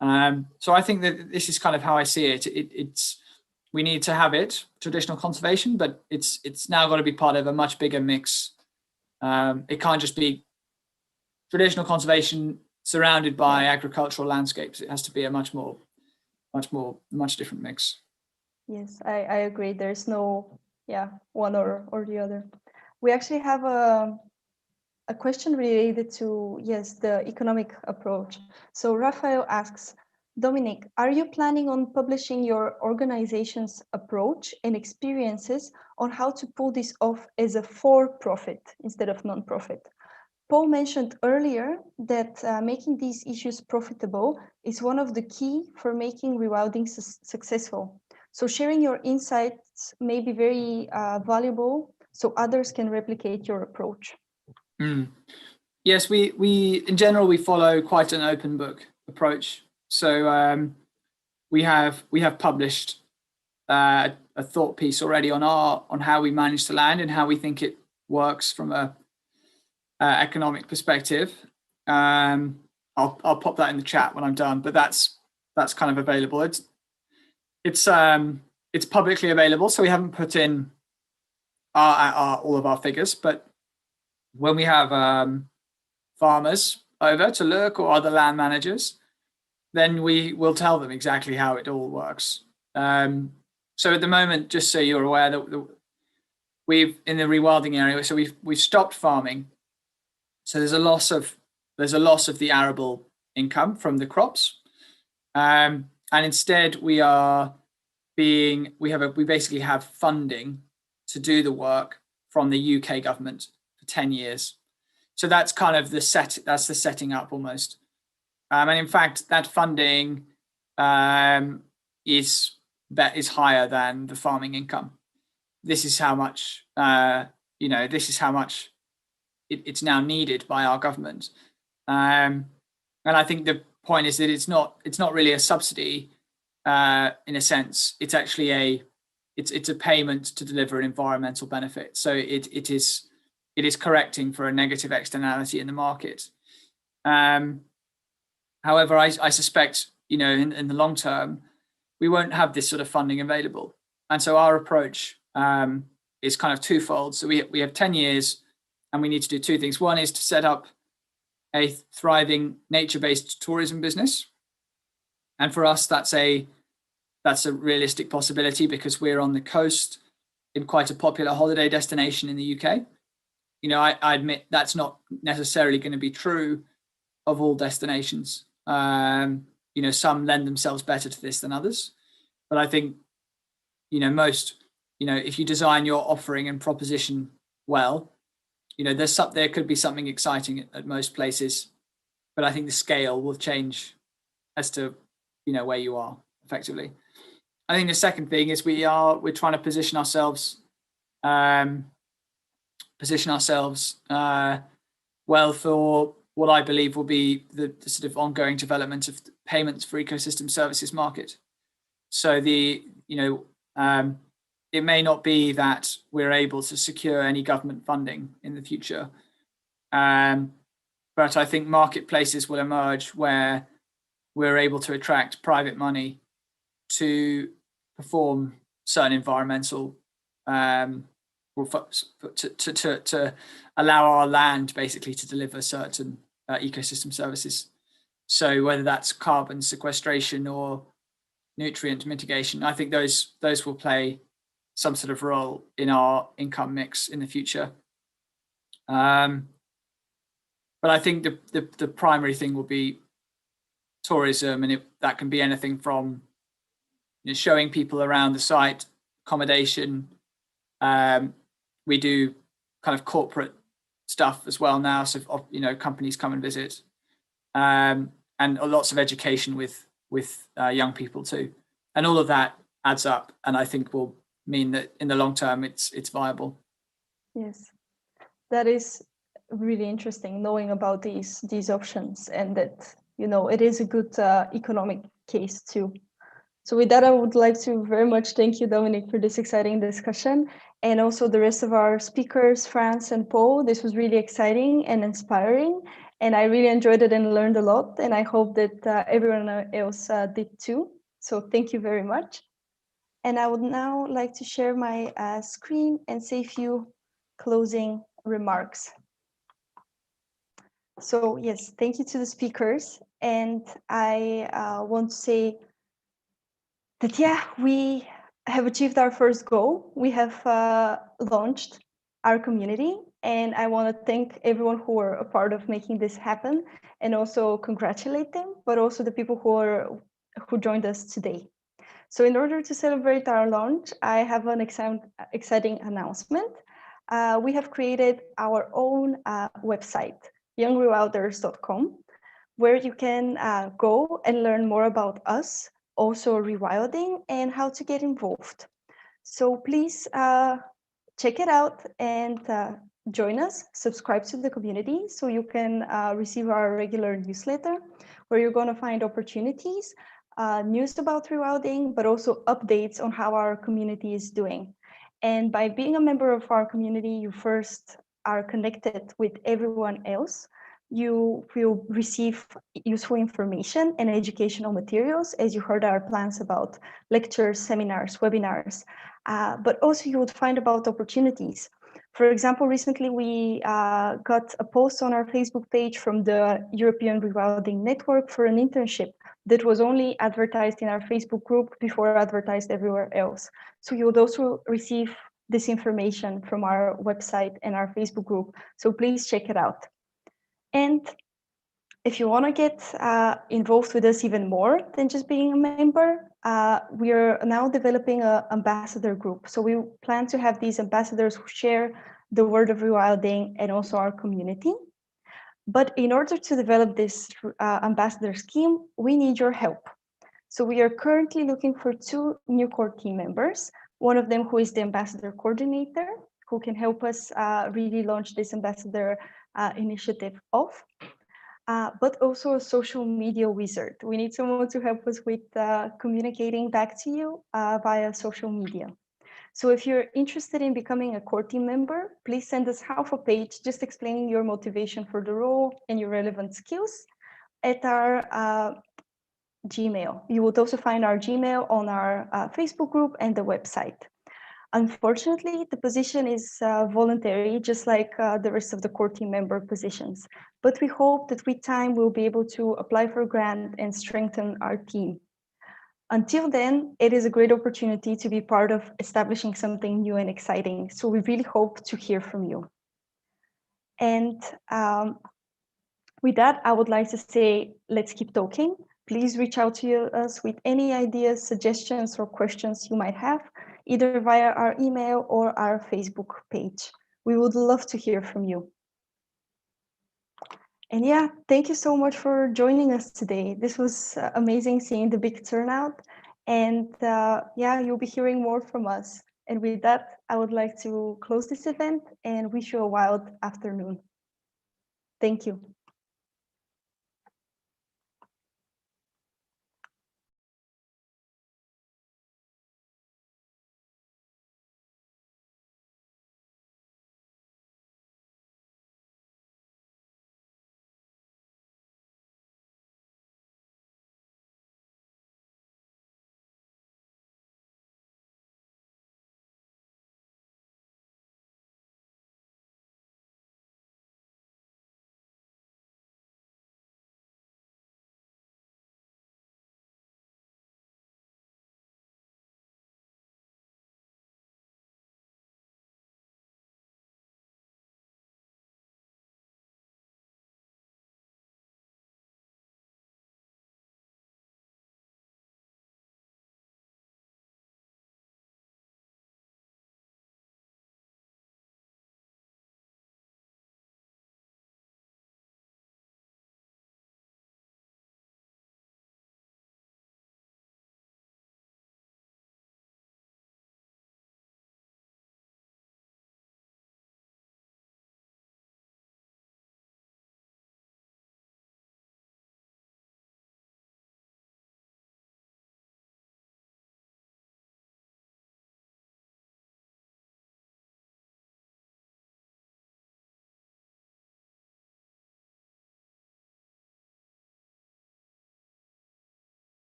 So I think that this is kind of how I see it. It's we need to have traditional conservation, but it's now got to be part of a much bigger mix. It can't just be traditional conservation surrounded by agricultural landscapes. It has to be a much different mix. Yes, I agree. There's no, one or the other. We actually have a question related to, the economic approach. So Rafael asks, Dominik, are you planning on publishing your organization's approach and experiences on how to pull this off as a for-profit instead of non-profit? Paul mentioned earlier that making these issues profitable is one of the key for making rewilding successful. So sharing your insights may be very valuable so others can replicate your approach. Yes, we in general, we follow quite an open book approach. So we have published a thought piece already on how we manage the land and how we think it works from a economic perspective. I'll pop that in the chat when I'm done, but that's kind of available. It's publicly available, so we haven't put in all of our figures, but when we have farmers over to look or other land managers, then we will tell them exactly how it all works. So at the moment, just so you're aware, that we've in the rewilding area, so we've stopped farming. So there's a loss of the arable income from the crops, and instead we basically have funding to do the work from the UK government for 10 years. So that's kind of the setting up almost. And in fact, that funding is higher than the farming income. This is how much it's now needed by our government. And I think the point is that it's not really a subsidy in a sense. It's actually it's a payment to deliver an environmental benefit. So it is correcting for a negative externality in the market. However, I suspect, in the long term, we won't have this sort of funding available. And so our approach is kind of twofold. So we have 10 years and we need to do two things. One is to set up a thriving nature-based tourism business. And for us, that's a realistic possibility because we're on the coast in quite a popular holiday destination in the UK. I admit that's not necessarily going to be true of all destinations. Some lend themselves better to this than others. But I think, most, if you design your offering and proposition well, there could be something exciting at most places. But I think the scale will change as to, where you are effectively. I think the second thing is we're trying to position ourselves well for what I believe will be the sort of ongoing development of the payments for ecosystem services market. So it may not be that we're able to secure any government funding in the future, but I think marketplaces will emerge where we're able to attract private money to perform certain environmental to allow our land basically to deliver certain ecosystem services. So whether that's carbon sequestration or nutrient mitigation, I think those will play some sort of role in our income mix in the future. But I think the primary thing will be tourism, and that can be anything from showing people around the site, accommodation. We do kind of corporate stuff as well now, so companies come and visit, and lots of education with young people too, and all of that adds up, and I think will mean that in the long term it's viable. Yes, that is really interesting, knowing about these options, and that it is a good economic case too. So with that, I would like to very much thank you, Dominik, for this exciting discussion, and also the rest of our speakers, Frans and Paul. This was really exciting and inspiring, and I really enjoyed it and learned a lot, and I hope that everyone else did too. So thank you very much. And I would now like to share my screen and say a few closing remarks. So yes, thank you to the speakers, and I want to say that we have achieved our first goal. We have launched our community, and I want to thank everyone who were a part of making this happen, and also congratulate them, but also the people who joined us today. So in order to celebrate our launch, I have an exciting announcement. We have created our own website, youngrewilders.com, where you can go and learn more about us, also rewilding, and how to get involved. So please check it out and join us, subscribe to the community so you can receive our regular newsletter, where you're going to find opportunities, news about rewilding, but also updates on how our community is doing. And by being a member of our community, you first are connected with everyone else, You will receive useful information and educational materials, as you heard our plans about lectures, seminars, webinars, but also you would find about opportunities. For example, recently we got a post on our Facebook page from the European Rewilding Network for an internship that was only advertised in our Facebook group before advertised everywhere else. So you would also receive this information from our website and our Facebook group. So please check it out. And if you want to get involved with us even more than just being a member, we are now developing an ambassador group. So we plan to have these ambassadors who share the word of rewilding and also our community. But in order to develop this ambassador scheme, we need your help. So we are currently looking for 2 new core team members, one of them who is the ambassador coordinator, who can help us really launch this ambassador initiative off. But also a social media wizard. We need someone to help us with communicating back to you via social media. So if you're interested in becoming a core team member, please send us half a page just explaining your motivation for the role and your relevant skills at our Gmail. You will also find our Gmail on our Facebook group and the website. Unfortunately, the position is voluntary, just like the rest of the core team member positions. But we hope that with time, we'll be able to apply for a grant and strengthen our team. Until then, it is a great opportunity to be part of establishing something new and exciting. So we really hope to hear from you. And with that, I would like to say, let's keep talking. Please reach out to us with any ideas, suggestions, or questions you might have, either via our email or our Facebook page. We would love to hear from you. And yeah, thank you so much for joining us today. This was amazing seeing the big turnout. And yeah, you'll be hearing more from us. And with that, I would like to close this event and wish you a wild afternoon. Thank you.